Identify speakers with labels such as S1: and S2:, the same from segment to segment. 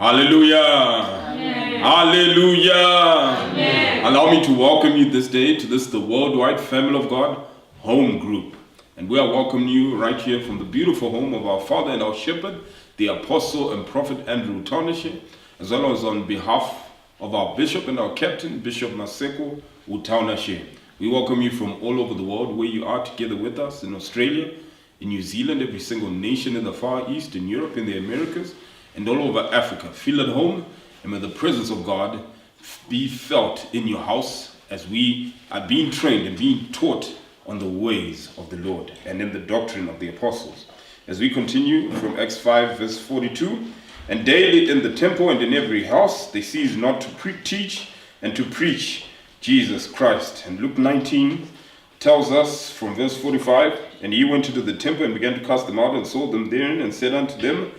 S1: Hallelujah. Amen. Hallelujah. Amen. Allow me to welcome you this day to this, the Worldwide Family of God Home Group. And we are welcoming you right here from the beautiful home of our Father and our Shepherd, the Apostle and Prophet Andrew Utanashe, as well as on behalf of our Bishop and our Captain, Bishop Maseko Utanashe. We welcome you from all over the world where you are together with us in Australia, in New Zealand, every single nation in the Far East, in Europe, in the Americas, and all over Africa. Feel at home, and may the presence of God be felt in your house as we are being trained and being taught on the ways of the Lord and in the doctrine of the apostles. As we continue from Acts 5 verse 42, and daily in the temple and in every house they cease not to teach and to preach Jesus Christ. And Luke 19 tells us from verse 45, and he went into the temple and began to cast them out and sold them therein, and said unto them,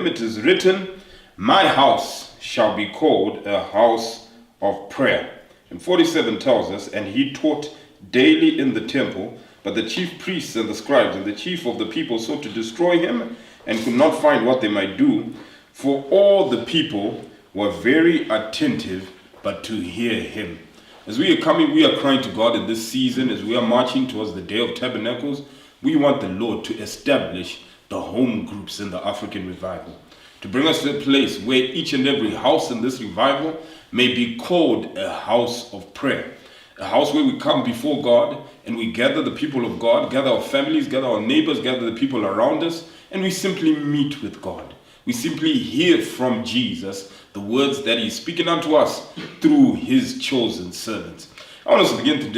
S1: it is written, my house shall be called a house of prayer. And 47 tells us, and he taught daily in the temple, but the chief priests and the scribes and the chief of the people sought to destroy him, and could not find what they might do, for all the people were very attentive but to hear him. As we are coming, we are crying to God in this season, as we are marching towards the Day of Tabernacles. We want the Lord to establish the home groups in the African revival, to bring us to a place where each and every house in this revival may be called a house of prayer, a house where we come before God and we gather the people of God, gather our families, gather our neighbors, gather the people around us, and we simply meet with God. We simply hear from Jesus the words that he's speaking unto us through his chosen servants. I want us to begin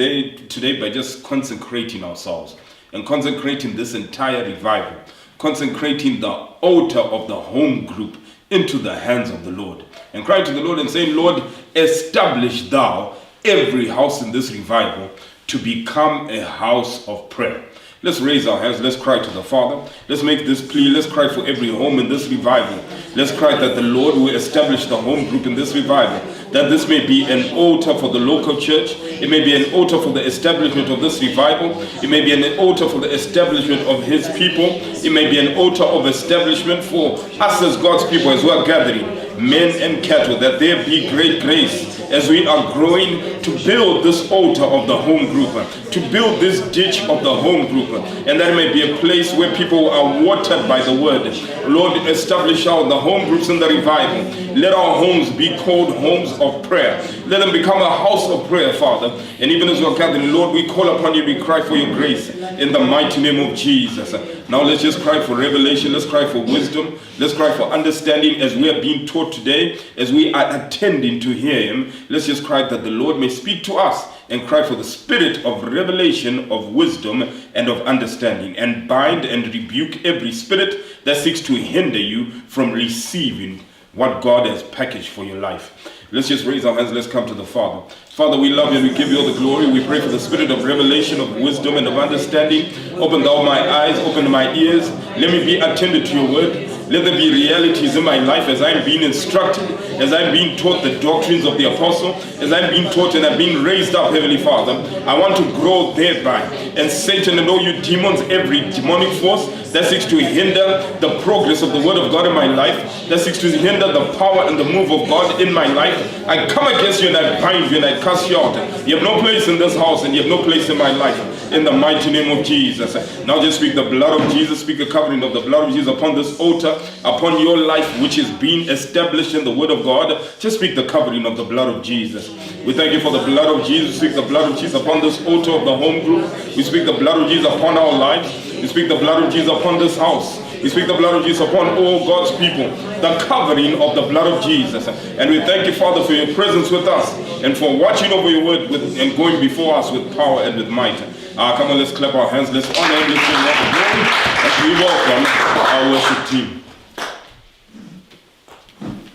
S1: today by just consecrating ourselves and consecrating this entire revival, consecrating the altar of the home group into the hands of the Lord, and crying to the Lord and saying, Lord, establish thou every house in this revival to become a house of prayer. Let's raise our hands. Let's cry to the Father. Let's make this plea. Let's cry for every home in this revival. Let's cry that the Lord will establish the home group in this revival, that this may be an altar for the local church. It may be an altar for the establishment of this revival. It may be an altar for the establishment of his people. It may be an altar of establishment for us as God's people as we are gathering, men and cattle, that there be great grace as we are growing to build this altar of the home group, to build this ditch of the home group, and that may be a place where people are watered by the word. Lord, establish out the home groups in the revival. Let our homes be called homes of prayer. Let them become a house of prayer, Father. And even as we're gathering, Lord, we call upon you, we cry for your grace in the mighty name of Jesus. Now let's just cry for revelation. Let's cry for wisdom. Let's cry for understanding as we are being taught today, as we are attending to hear him. Let's just cry that the Lord may speak to us, and cry for the spirit of revelation, of wisdom, and of understanding, and bind and rebuke every spirit that seeks to hinder you from receiving what God has packaged for your life. Let's just raise our hands. Let's come to the Father. Father, we love you and we give you all the glory. We pray for the spirit of revelation, of wisdom, and of understanding. Open thou my eyes, open my ears. Let me be attentive to your word. Let there be realities in my life as I'm being instructed, as I'm being taught the doctrines of the apostle, as I'm being taught and I'm being raised up, Heavenly Father. I want to grow thereby. And Satan and all you demons, every demonic force that seeks to hinder the progress of the word of God in my life, that seeks to hinder the power and the move of God in my life, I come against you and I bind you and I cast you out. You have no place in this house and you have no place in my life. In the mighty name of Jesus. Now just speak the blood of Jesus, speak the covering of the blood of Jesus upon this altar, upon your life which is being established in the word of God. Just speak the covering of the blood of Jesus. We thank you for the blood of Jesus. We speak the blood of Jesus upon this altar of the home group. We speak the blood of Jesus upon our lives. We speak the blood of Jesus upon this house. We speak the blood of Jesus upon all God's people. The covering of the blood of Jesus. And we thank you, Father, for your presence with us and for watching over your word and going before us with power and with might. Come on, let's clap our hands. Let's honor him. Let's sing all the glory as we welcome our worship team.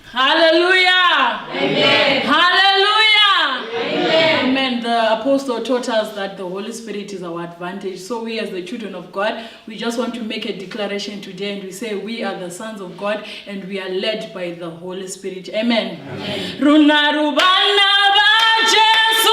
S2: Hallelujah.
S3: Amen.
S2: Hallelujah.
S3: Amen.
S2: Amen. The apostle taught us that the Holy Spirit is our advantage. So we as the children of God, we just want to make a declaration today and we say we are the sons of God and we are led by the Holy Spirit. Amen. Amen. Rubana ba Jesu,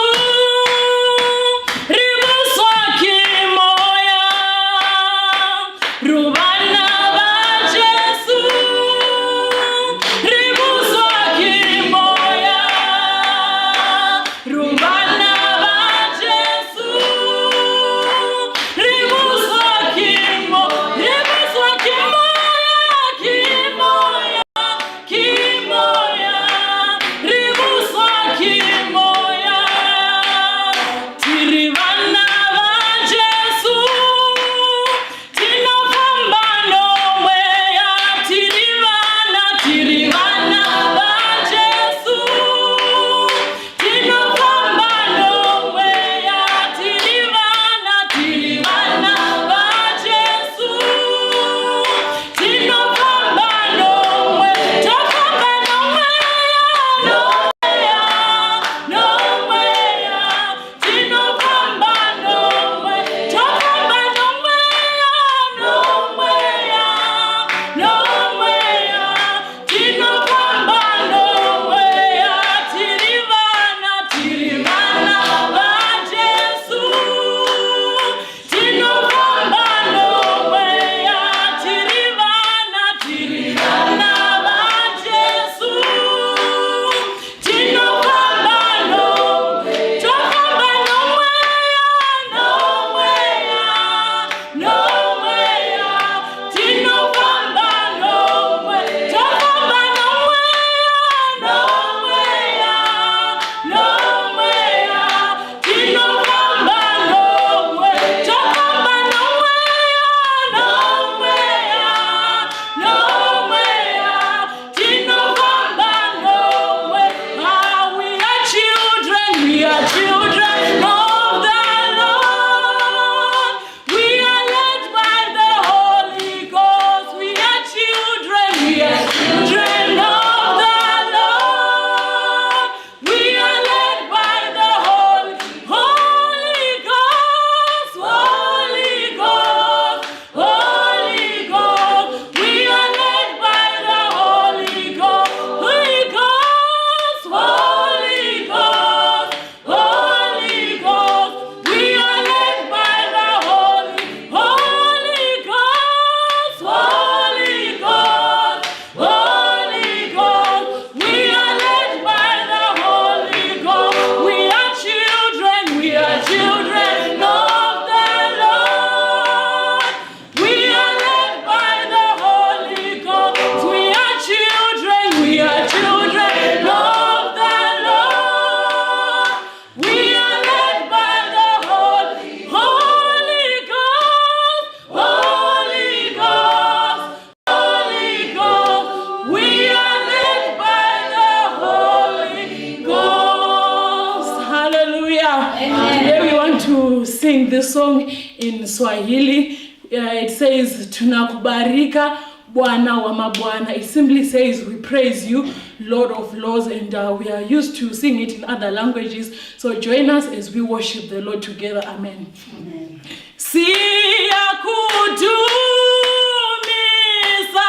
S2: this song in Swahili. It says, Tunakubarika Bwana wa mabwana. It simply says, we praise you, Lord of Lords, and we are used to sing it in other languages. So join us as we worship the Lord together. Amen. Amen. Siyakudumiza,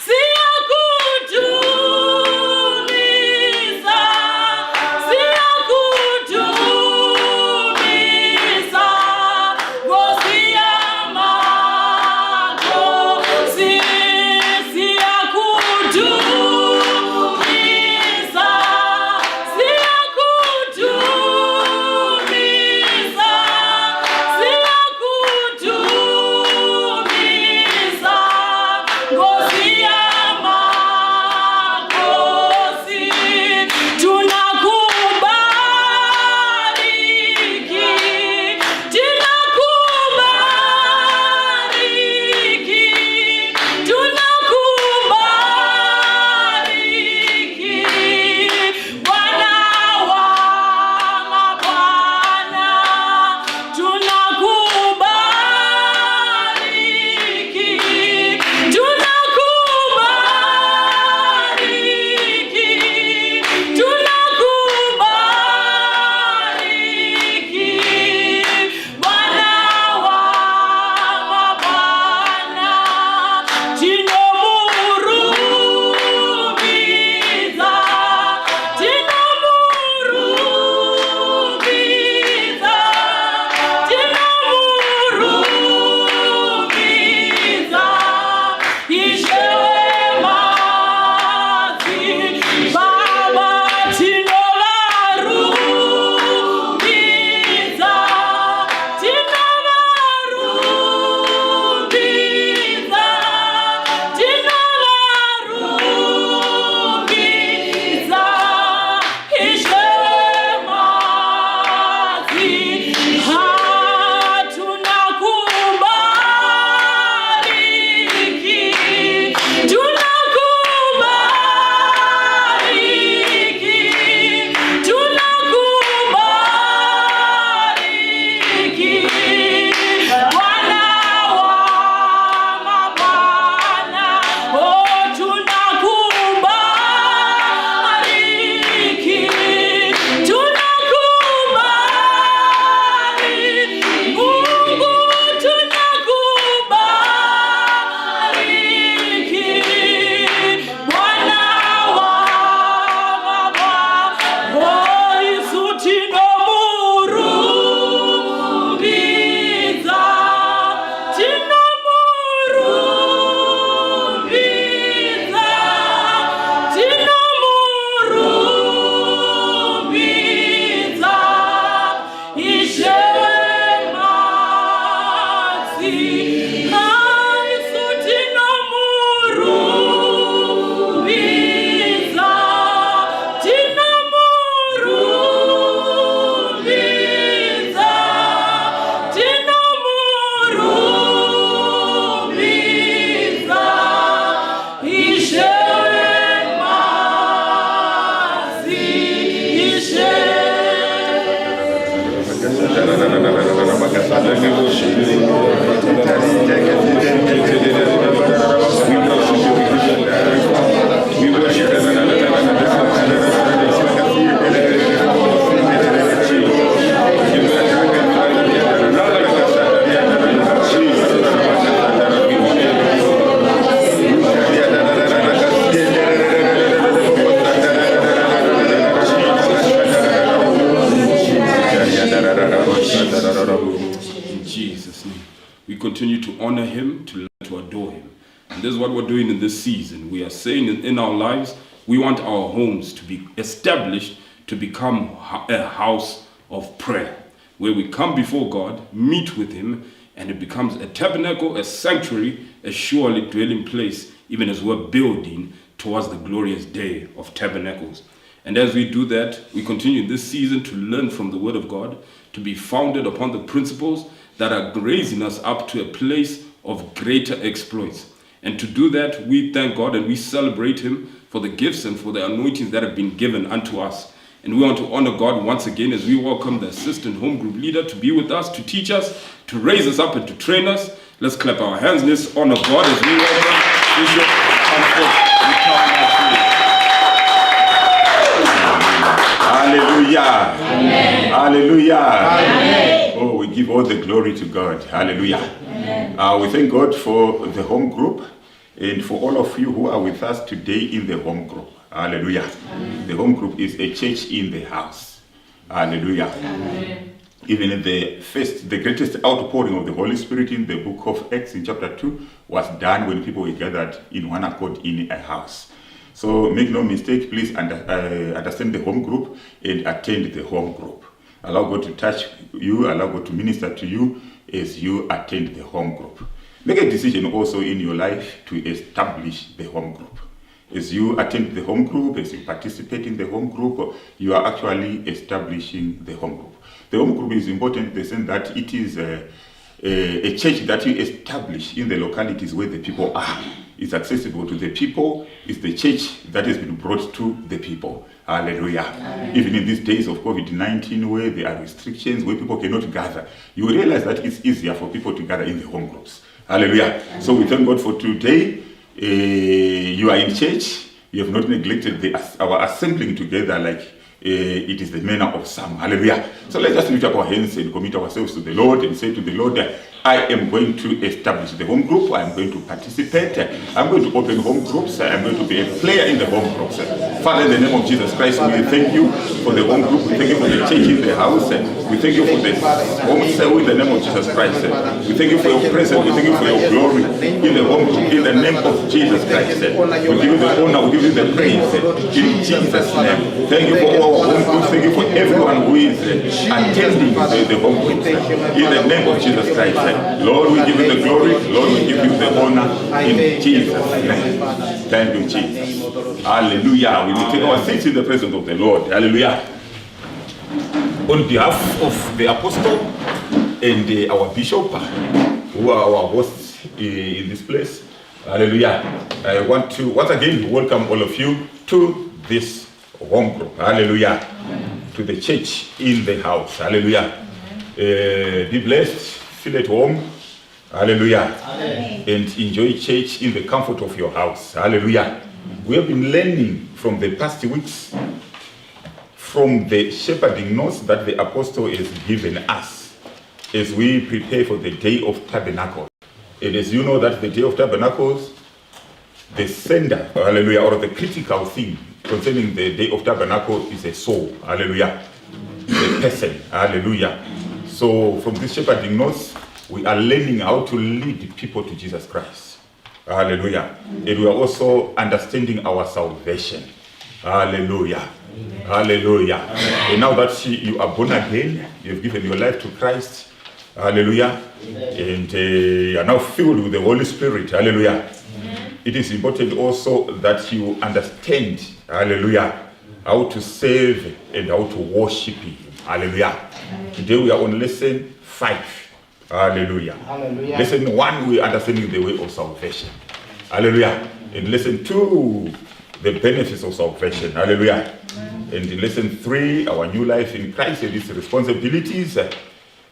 S2: siyakudumiza, siyakudumiza, ngozi yamako, siyakudumiza, siyakudumiza, siyakudumiza, ngozi yamakosi, tunakubariki, tunakubariki, tunakubariki, Bwana wa mabwana, tunakubariki, tunakubariki, tunakubariki, Bwana wa mabwana, tinomurumiza, tinomurumiza, tinomurumiza, ishemazi, Baba, tinovarumiza, tinovarumiza, tinovarumiza, ishemazi, tunakubariki, tunakubariki, tunakubariki, Bwana wa mabwana, oh, tunakubariki, tunakubariki, Mungu, tunakubariki, Bwana wa mabwana, oh, Yesu tinomurumiza, tinomurumiza, tinomurumiza, ishemazi, Yesu tinomurumiza, tinomurumiza, tinomurumiza,
S1: In Jesus' name, we continue to honor him, to adore him. And this is what we're doing in this season. We are saying in our lives, we want our homes to be established to become a house of prayer, where we come before God, meet with him, and it becomes a tabernacle, a sanctuary, a surely dwelling place, even as we're building towards the glorious day of tabernacles. And as we do that, we continue this season to learn from the Word of God, to be founded upon the principles that are raising us up to a place of greater exploits. And to do that, we thank God and we celebrate him for the gifts and for the anointings that have been given unto us. And we want to honor God once again as we welcome the assistant home group leader to be with us, to teach us, to raise us up, and to train us. Let's clap our hands. Let's honor God as we welcome Bishop Comfort. Hallelujah. Amen. Hallelujah. Amen. Oh, we give all the glory to God. Hallelujah. We thank God for the home group and for all of you who are with us today in the home group. Hallelujah. Amen. The home group is a church in the house. Hallelujah. Amen. Even in the greatest outpouring of the Holy Spirit in the book of Acts in chapter 2 was done when people were gathered in one accord in a house. So make no mistake, please understand the home group and attend the home group. Allow God to touch you, allow God to minister to you as you attend the home group. Make a decision also in your life to establish the home group. As you attend the home group, as you participate in the home group, you are actually establishing the home group. The home group is important in the sense that it is a church that you establish in the localities where the people are. It's accessible to the people. It's the church that has been brought to the people. Hallelujah. Amen. Even in these days of COVID-19 where there are restrictions, where people cannot gather, you realize that it's easier for people to gather in the home groups. Hallelujah. Amen. So we thank God for today. You are in church. You have not neglected our assembling together like it is the manner of some. Hallelujah. So let's just lift up our hands and commit ourselves to the Lord and say to the Lord, I am going to establish the home group. I am going to participate. I'm going to open home groups. I am going to be a player in the home groups. Father, in the name of Jesus Christ, we thank you for the home group. We thank you for the church in the house. We thank you for the home cell in the name of Jesus Christ. We thank you for your presence. We thank you for your glory in the home group in the name of Jesus Christ. We give you the honor. We give you the praise in Jesus' name. Thank you for all our home groups. Thank you for everyone who is attending the home groups in the name of Jesus Christ. Lord, we give you the glory. Lord, we give you the honor in Jesus' name. Thank you, Jesus. Hallelujah. We will take our seats in the presence of the Lord. Hallelujah. On behalf of the apostle and our bishop, who are our hosts in this place, hallelujah, I want to once again welcome all of you to this home group. Hallelujah. Amen. To the church in the house. Hallelujah. Be blessed. Feel at home. Hallelujah. Amen. And enjoy church in the comfort of your house. Hallelujah. We have been learning from the past weeks from the shepherding notes that the apostle has given us as we prepare for the Day of Tabernacles. And as you know that the Day of Tabernacles, the sender, hallelujah, or the critical thing concerning the Day of Tabernacle is a soul. Hallelujah. The person. Hallelujah. So from this shepherding notes, we are learning how to lead people to Jesus Christ. Hallelujah. And we are also understanding our salvation. Hallelujah. Amen. Hallelujah. Amen. And now that you are born again, you have given your life to Christ. Hallelujah. Amen. And you are now filled with the Holy Spirit. Hallelujah. Amen. It is important also that you understand, hallelujah, how to serve and how to worship Him. Hallelujah. Amen. Today we are on lesson 5. Hallelujah. Hallelujah. Lesson 1, we are understanding the way of salvation. Hallelujah. In lesson 2, the benefits of salvation. Hallelujah. Amen. And in lesson 3, our new life in Christ and its responsibilities.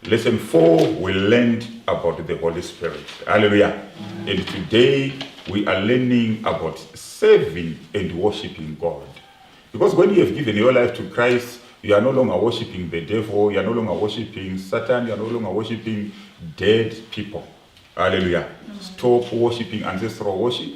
S1: Lesson 4, we learned about the Holy Spirit. Hallelujah. Amen. And today we are learning about serving and worshiping God. Because when you have given your life to Christ, you are no longer worshiping the devil, you are no longer worshiping Satan, you are no longer worshiping dead people. Hallelujah. Stop worshiping ancestral worship,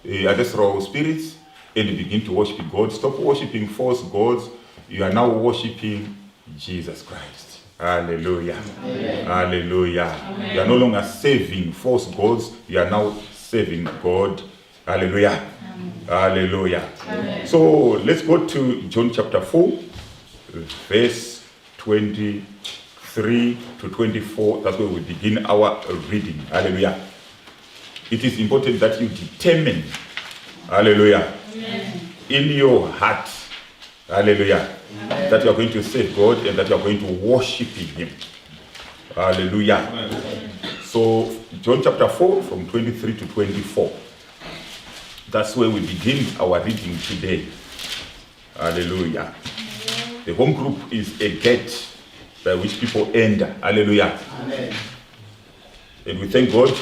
S1: ancestral spirits, and begin to worship God. Stop worshiping false gods. You are now worshiping Jesus Christ. Hallelujah. Amen. Hallelujah. Amen. You are no longer serving false gods. You are now serving God. Hallelujah. Amen. Hallelujah. Amen. So let's go to John chapter 4, verse 23 to 24. That's where we begin our reading. Hallelujah. It is important that you determine, hallelujah, amen, in your heart, hallelujah, amen, that you are going to serve God and that you are going to worship Him. Hallelujah. Amen. So John chapter 4 from 23 to 24. That's where we begin our reading today. Hallelujah.
S3: The home group is a gate by which people enter. Hallelujah.
S4: Amen.
S3: And we thank God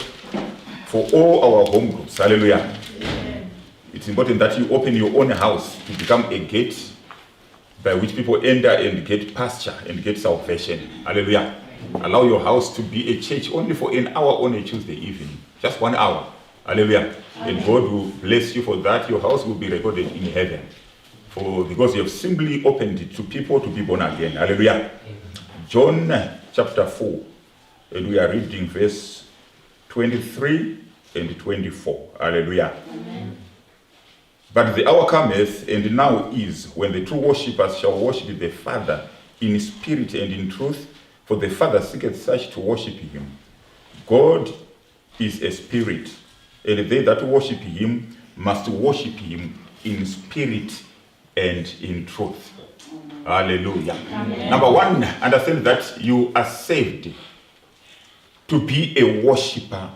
S3: for all our home groups. Hallelujah.
S2: Amen.
S3: It's important that you open your own house to become a gate by which people enter and get pasture and get salvation. Hallelujah. Allow your house to be a church only for an hour on a Tuesday evening. Just 1 hour. Hallelujah. And God will bless you for that. Your house will be recorded in heaven. Because you have simply opened it to people to be born again. Hallelujah. John chapter 4. And we are reading verse 23 and 24. Hallelujah.
S2: Amen.
S3: But the hour cometh, and now is, when the true worshippers shall worship the Father in spirit and in truth, for the Father seeketh such to worship him. God is a spirit, and they that worship him must worship him in spirit and in truth. Hallelujah.
S2: Amen.
S3: Number one, understand that you are saved to be a worshipper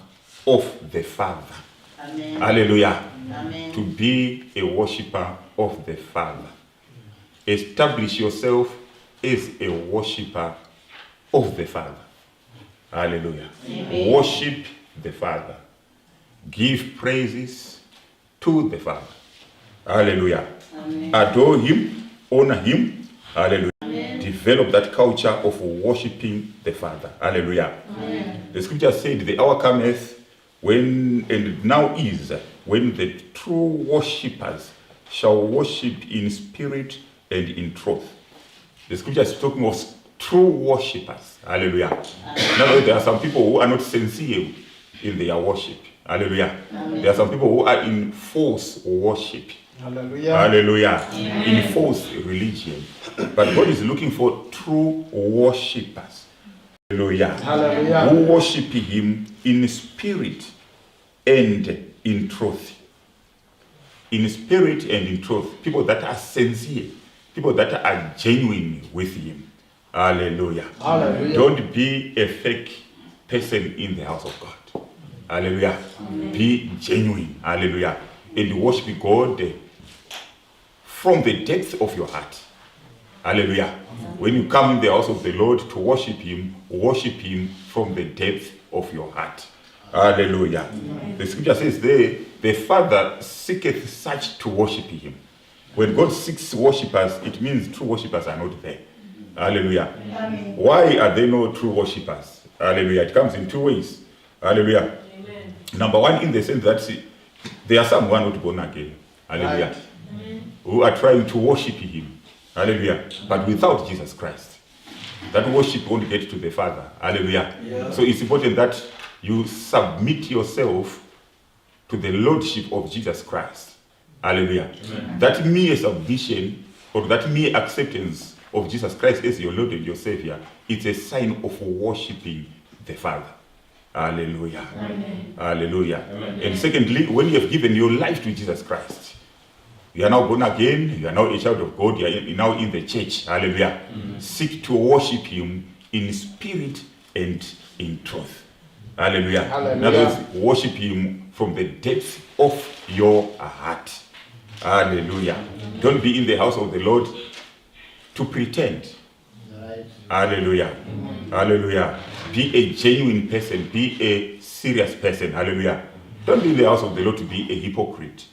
S3: of the Father.
S4: Amen.
S3: Hallelujah.
S4: Amen.
S3: To be a worshipper of the Father. Establish yourself as a worshipper of the Father. Hallelujah.
S4: Amen.
S3: Worship the Father. Give praises to the Father. Hallelujah.
S4: Amen.
S3: Adore him, honor him. Hallelujah.
S4: Amen.
S3: Develop that culture of worshiping the Father. Hallelujah.
S4: Amen.
S3: The scripture said, the hour cometh when, and now is, when the true worshippers shall worship in spirit and in truth. The scripture is talking of true worshippers. Hallelujah. Now there are some people who are not sincere in their worship. Hallelujah. There are some people who are in false worship.
S4: Hallelujah.
S3: Hallelujah. In false religion. But God is looking for true worshippers. Hallelujah.
S4: Hallelujah.
S3: Who worship him in spirit and in truth. In spirit and in truth. People that are sincere. People that are genuine with him. Hallelujah.
S4: Hallelujah.
S3: Don't be a fake person in the house of God. Hallelujah. Be genuine. Hallelujah. And worship God from the depth of your heart. Hallelujah. When you come in the house of the Lord to worship him from the depth of your heart. Hallelujah. The scripture says there, the Father seeketh such to worship him. When God seeks worshippers, it means true worshippers are not there. Hallelujah. Why are there no true worshippers? Hallelujah. It comes in two ways. Hallelujah.
S2: Amen.
S3: Number one, in the sense that there are some who are not born again. Hallelujah.
S4: Right.
S3: Who are trying to worship him. Hallelujah. But without Jesus Christ. That worship won't get to the Father. Hallelujah.
S4: Yeah.
S3: So it's important that you submit yourself to the Lordship of Jesus Christ. Hallelujah. Amen. That mere submission or that mere acceptance of Jesus Christ as your Lord and your Savior, it's a sign of worshiping the Father. Hallelujah.
S2: Amen.
S3: Hallelujah.
S1: Amen.
S3: And secondly, when you have given your life to Jesus Christ, you are now born again, you are now a child of God, you are now in the church. Hallelujah. Seek to worship him in spirit and in truth. Hallelujah.
S4: Hallelujah.
S3: In other words, worship him from the depth of your heart. Hallelujah. Don't be in the house of the Lord to pretend.
S4: Right.
S3: Hallelujah. Hallelujah. Be a genuine person. Be a serious person. Hallelujah. Don't be in the house of the Lord to be a hypocrite.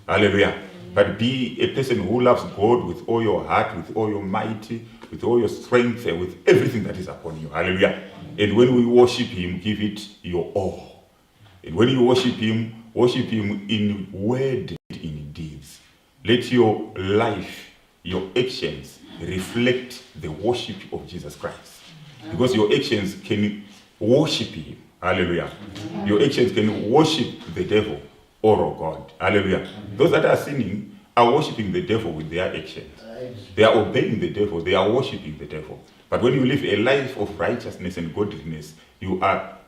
S3: Hallelujah. But be a person who loves God with all your heart, with all your might, with all your strength, and with everything that is upon you. Hallelujah. And when we worship him, give it your all. And when you worship him in word and in deeds. Let your life, your actions reflect the worship of Jesus Christ. Because your actions can worship him. Hallelujah. Your actions can worship the devil or God. Hallelujah. Those that are sinning are worshiping the devil with their actions.
S4: Right.
S3: They are obeying the devil. They are worshiping the devil. But when you live a life of righteousness and godliness, you are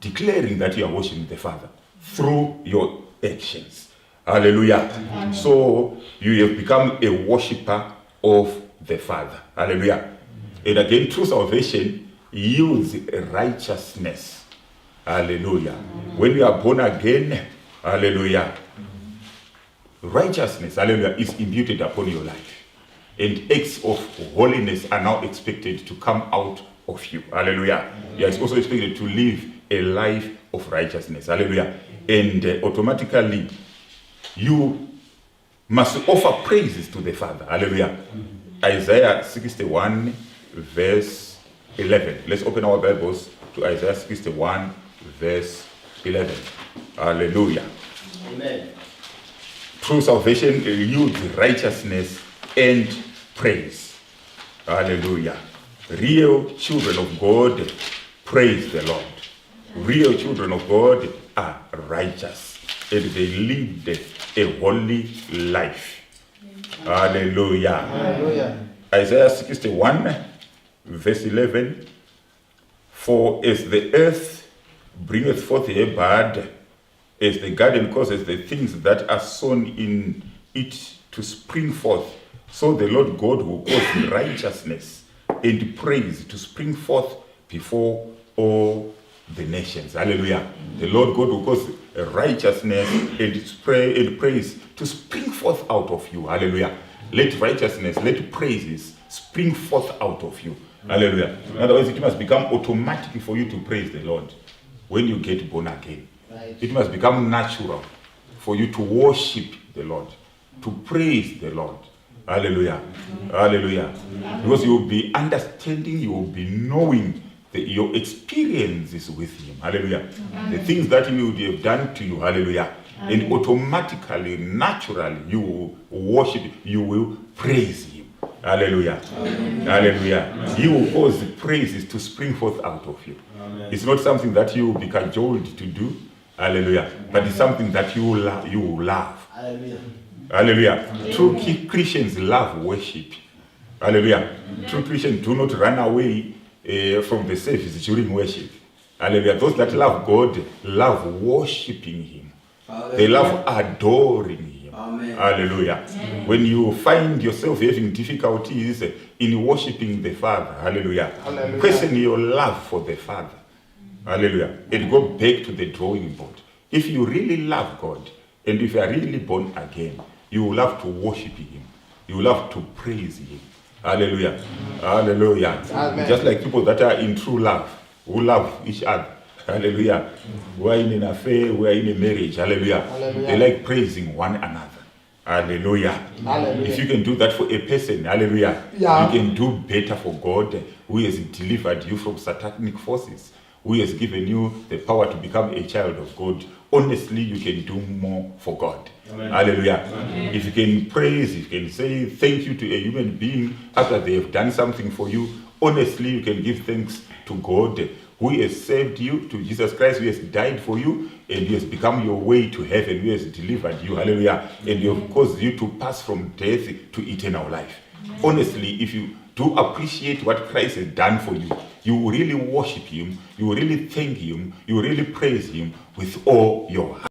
S3: declaring that you are worshiping the Father through your actions. Hallelujah. So you have become a worshipper of the Father. Hallelujah. And again, true salvation yields righteousness. Hallelujah. When you are born again, hallelujah, righteousness, hallelujah, is imputed upon your life. and acts of holiness are now expected to come out of you. Hallelujah. You are also expected to live a life of righteousness. Hallelujah. And automatically you must offer praises to the Father. Hallelujah. Isaiah 61 verse 11. Let's open our Bibles to Isaiah 61 verse 11. Hallelujah.
S4: Amen.
S3: True salvation yields righteousness and praise. Hallelujah. Real children of God praise the Lord. Real children of God are righteous and they lead a holy life. Hallelujah.
S4: Hallelujah.
S3: Isaiah 61 verse 11. For as the earth bringeth forth her bud, as the garden causes the things that are sown in it to spring forth, so the Lord God will cause righteousness and praise to spring forth before all the nations. Hallelujah. The Lord God will cause righteousness and praise to spring forth out of you. Hallelujah. Let righteousness, let praises spring forth out of you. Hallelujah. In other words, it must become automatic for you to praise the Lord when you get born again.
S4: Right.
S3: It must become natural for you to worship the Lord, to praise the Lord. Hallelujah. Hallelujah. Because you will be understanding, you will be knowing your experiences with Him. Hallelujah. The things that He would have done to you. Hallelujah. And automatically, naturally, you will worship, you will praise Him. Hallelujah. Hallelujah. He will cause praises to spring forth out of you. It's not something that you will be cajoled to do. Hallelujah. But it's something that you will love.
S4: Hallelujah.
S3: Hallelujah. True Christians love worship. Hallelujah. True Christians do not run away from the service during worship. Hallelujah. Those that love God love worshiping Him. They love adoring Him.
S4: Amen.
S3: Hallelujah. When you find yourself having difficulties in worshiping the Father, hallelujah,
S4: Hallelujah.
S3: question your love for the Father. Hallelujah. And go back to the drawing board. If you really love God, and if you are really born again, you will love to worship Him. You will love to praise Him. Hallelujah. Hallelujah.
S4: Amen.
S3: Just like people that are in true love, who love each other. Hallelujah. We are in an affair, we are in a marriage. Hallelujah.
S4: Hallelujah.
S3: They like praising one another. Hallelujah.
S4: Hallelujah.
S3: If you can do that for a person, hallelujah,
S4: Yeah.
S3: you can do better for God, who has delivered you from satanic forces, who has given you the power to become a child of God. Honestly, you can do more for God.
S1: Amen.
S3: Hallelujah. Amen. If you can praise, if you can say thank you to a human being after they have done something for you, honestly, you can give thanks to God, who has saved you, to Jesus Christ, who has died for you, and He has become your way to heaven, who has delivered you. Hallelujah. And He has caused you to pass from death to eternal life. Honestly, if you do appreciate what Christ has done for you, you will really worship Him, you will really thank Him, you will really praise Him with all your heart.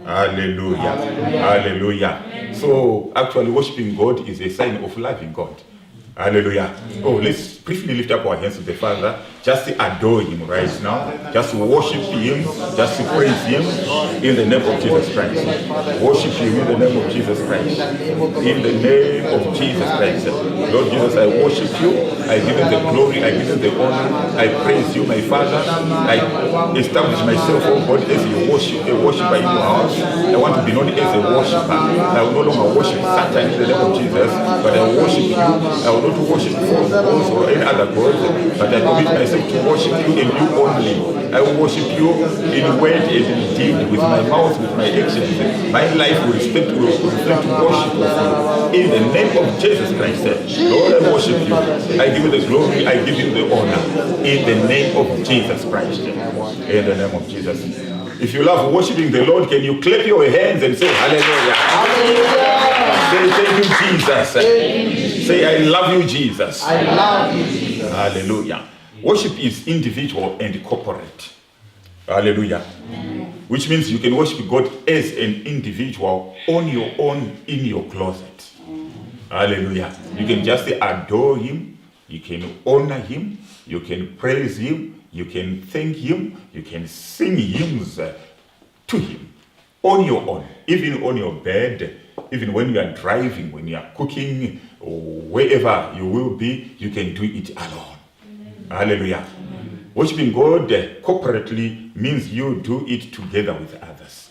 S3: Hallelujah. Hallelujah. Hallelujah. So actually worshiping God is a sign of loving God. Hallelujah. Oh, let's briefly lift up our hands to the Father. Just adore Him right now. Just worship Him. Just praise Him in the name of Jesus Christ. Worship Him in the name of Jesus Christ. In the name of Jesus Christ. Lord Jesus, I worship You. I give You the glory. I give You the honor. I praise You, my Father. I establish myself, oh God, as a worshiper in Your house. I want to be known as a worshiper. I will no longer worship Satan in the name of Jesus, but I will worship You. I will not worship false gods or any other gods, but I commit myself to worship You and You only. I will worship You in word and in deed, with my mouth, with my actions. My life will reflect worship of You. In the name of Jesus Christ, Lord, I worship You. I give You the glory, I give You the honor. In the name of Jesus Christ. In the name of Jesus. If you love worshiping the Lord, can you clap your hands and say hallelujah? Hallelujah. Say thank You, Jesus. Say I love You, Jesus.
S4: I love You, Jesus.
S3: Hallelujah. Worship is individual and corporate. Hallelujah. Which means you can worship God as an individual on your own in your closet. Hallelujah. You can just adore Him. You can honor Him. You can praise Him. You can thank Him. You can sing hymns to Him on your own, even on your bed, even when you are driving, when you are cooking, or wherever you will be, you can do it alone. Hallelujah. Worshiping God corporately means you do it together with others.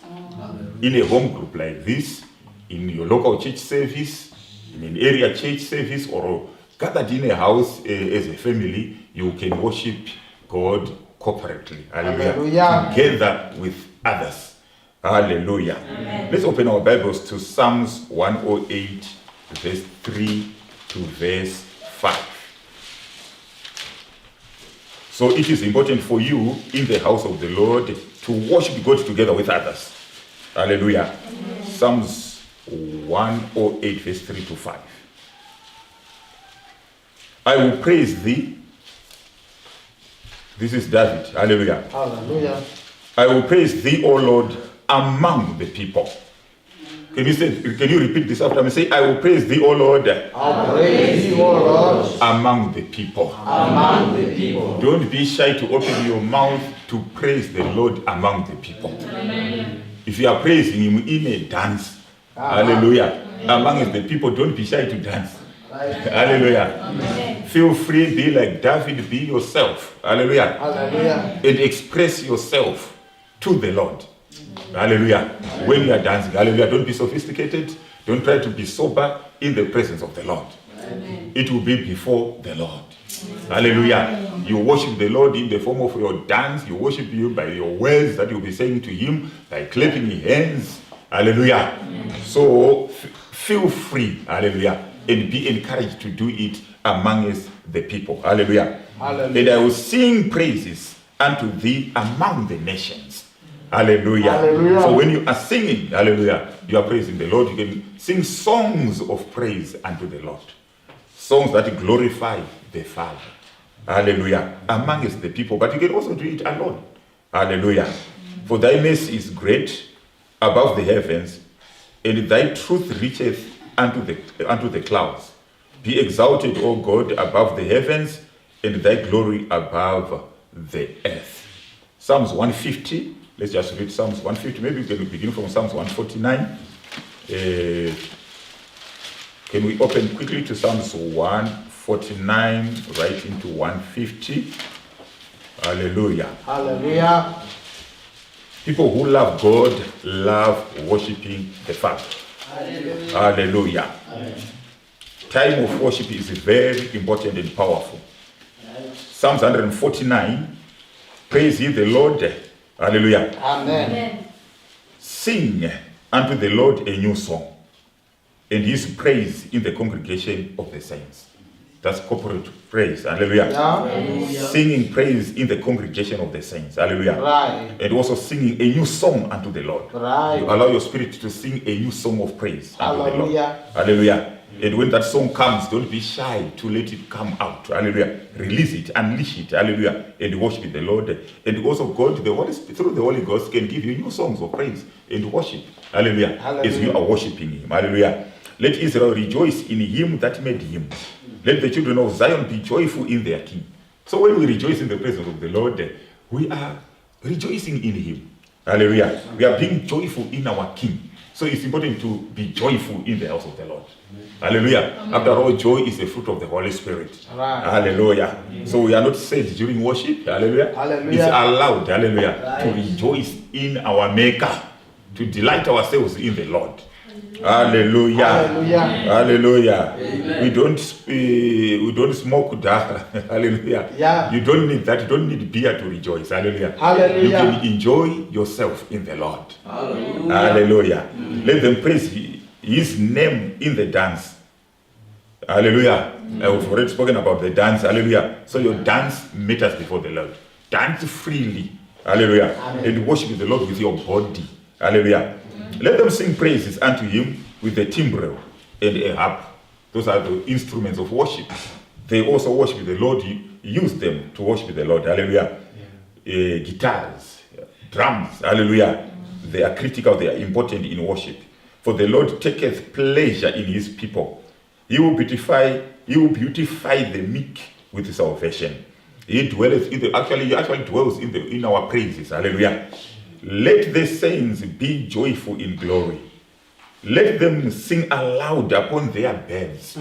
S3: In a home group like this, in your local church service, in an area church service, or gathered in a house as a family, you can worship God corporately. Hallelujah.
S4: Hallelujah.
S3: Together with others. Hallelujah.
S2: Amen.
S3: Let's open our Bibles to Psalms 108, verse 3 to verse 5. So it is important for you in the house of the Lord to worship God together with others. Hallelujah. Psalms 108, verse 3 to 5. I will praise thee. This is David. Hallelujah.
S4: Hallelujah.
S3: I will praise thee, O Lord, among the people. Can you repeat this after me? Say, I will praise thee, O Lord,
S4: I'll praise thee, O Lord,
S3: among the people.
S4: among the people.
S3: Don't be shy to open your mouth to praise the Lord among the people. If you are praising him in a dance, hallelujah, among the people, don't be shy to dance. Hallelujah. Feel free, be like David, be yourself. Hallelujah.
S4: Hallelujah.
S3: And express yourself to the Lord. Hallelujah. When you are dancing, hallelujah, don't be sophisticated. Don't try to be sober in the presence of the Lord. It will be before the Lord. Hallelujah. You worship the Lord in the form of your dance. You worship him by your words that you'll be saying to him, by clapping your hands. Hallelujah. So feel free, hallelujah, and be encouraged to do it amongst the people. Hallelujah.
S4: Hallelujah.
S3: And I will sing praises unto thee among the nations. Hallelujah.
S4: Hallelujah.
S3: So when you are singing, hallelujah, you are praising the Lord. You can sing songs of praise unto the Lord. Songs that glorify the Father. Hallelujah. Amongst the people. But you can also do it alone. Hallelujah. For thy mercy is great above the heavens, and thy truth reacheth unto the clouds. Be exalted, O God, above the heavens, and thy glory above the earth. Psalms 150. Let's just read Psalms 150. Maybe we can begin from Psalms 149. Can we open quickly to Psalms 149, right into 150? Hallelujah.
S4: Hallelujah.
S3: People who love God love worshiping the Father. Hallelujah. Time of worship is very important and powerful. Psalms 149. Praise ye the Lord. Hallelujah.
S4: Amen.
S3: Sing unto the Lord a new song, and his praise in the congregation of the saints. That's corporate praise. Hallelujah.
S4: Yeah.
S3: Singing praise in the congregation of the saints. Hallelujah.
S4: Right.
S3: And also singing a new song unto the Lord.
S4: Right.
S3: You allow your spirit to sing a new song of praise unto the Lord.
S4: Hallelujah.
S3: Hallelujah. And when that song comes, don't be shy to let it come out. Hallelujah. Release it, unleash it. Hallelujah. And worship the Lord. And also God, the Holy Spirit, through the Holy Ghost, can give you new songs of praise and worship. Hallelujah.
S4: Hallelujah.
S3: As you are worshiping him. Hallelujah. Let Israel rejoice in him that made him. Let the children of Zion be joyful in their king. So when we rejoice in the presence of the Lord, we are rejoicing in him. Hallelujah. We are being joyful in our king. So it's important to be joyful in the house of the Lord. Hallelujah. After all, joy is the fruit of the Holy Spirit.
S4: Right.
S3: Hallelujah. So we are not sad during worship. Hallelujah.
S4: Hallelujah.
S3: It's allowed, hallelujah, to rejoice in our Maker, to delight ourselves in the Lord. Hallelujah.
S4: Hallelujah.
S3: Hallelujah. We don't smoke that. Hallelujah.
S4: Yeah.
S3: You don't need that. You don't need beer to rejoice. Hallelujah.
S4: Hallelujah.
S3: You can enjoy yourself in the Lord. Hallelujah. Let them praise his name in the dance. Hallelujah. I've already spoken about the dance. Hallelujah. So your dance matters before the Lord. Dance freely. Hallelujah.
S4: Amen.
S3: And worship the Lord with your body. Hallelujah. Let them sing praises unto him with the timbrel and a harp. Those are the instruments of worship. They also worship the Lord. Use them to worship the Lord. Hallelujah. Guitars, drums. Hallelujah. They are critical. They are important in worship. For the Lord taketh pleasure in his people. He will beautify the meek with salvation. He dwelleth in he actually dwells in our praises. Hallelujah. Let the saints be joyful in glory. let them sing aloud upon their beds.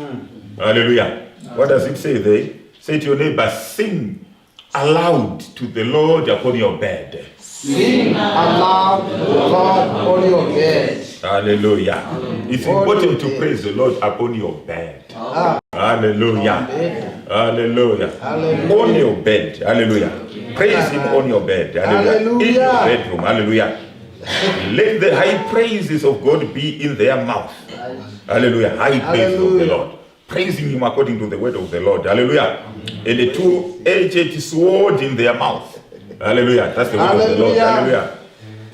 S3: Hallelujah. What does it say there? Say to your neighbor, sing aloud to the Lord upon your bed.
S4: Sing aloud to God on your bed.
S3: Hallelujah. It's important to praise the Lord upon your bed. Hallelujah. Hallelujah.
S4: Hallelujah.
S3: On your bed. Hallelujah. Praise him on your bed. Hallelujah. In your bedroom. Hallelujah. Let the high praises of God be in their mouth. Hallelujah. High praises of the Lord. Praising him according to the word of the Lord. Hallelujah. And a two-edged sword in their mouth. Hallelujah. That's the word of the Lord. Hallelujah.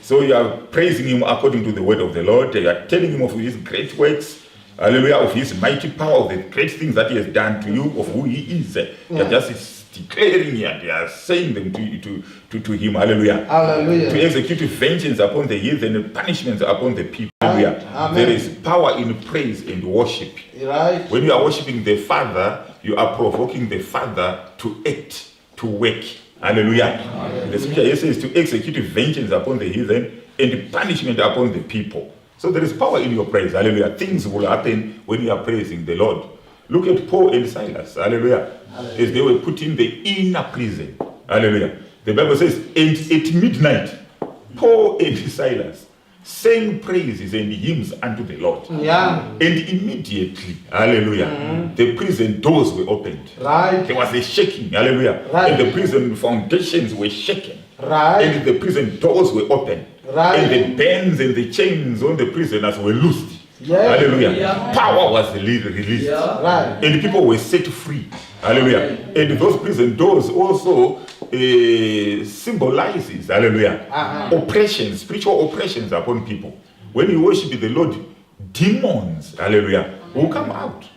S3: So you are praising him according to the word of the Lord. You are telling him of his great works. Hallelujah. Of his mighty power, of the great things that he has done to you, of who he is. You are just declaring and you are saying them to him. Hallelujah.
S4: Hallelujah.
S3: To execute vengeance upon the heathen and punishments upon the people. Hallelujah.
S4: Amen.
S3: There is power in praise and worship.
S4: Right.
S3: When you are worshiping the Father, you are provoking the Father to act, to work. Hallelujah. The scripture here says to execute vengeance upon the heathen and punishment upon the people. So there is power in your praise. Hallelujah. Things will happen when you are praising the Lord. Look at Paul and Silas. Hallelujah. As they were put in the inner prison. Hallelujah. The Bible says, and at midnight, Paul and Silas sang praises and hymns unto the Lord.
S4: Yeah.
S3: And immediately, hallelujah, the prison doors were opened.
S4: Right.
S3: There was a shaking, hallelujah.
S4: Right.
S3: And the prison foundations were shaken.
S4: Right.
S3: And the prison doors were open.
S4: Right.
S3: And the bands and the chains on the prisoners were loosed.
S4: Yeah.
S3: Hallelujah.
S2: Yeah.
S3: Power was released.
S2: Yeah.
S4: Right.
S3: And people were set free. Hallelujah. And those prison doors also symbolizes, hallelujah, oppressions, spiritual oppressions upon people. When you worship the Lord, demons, hallelujah, will come out.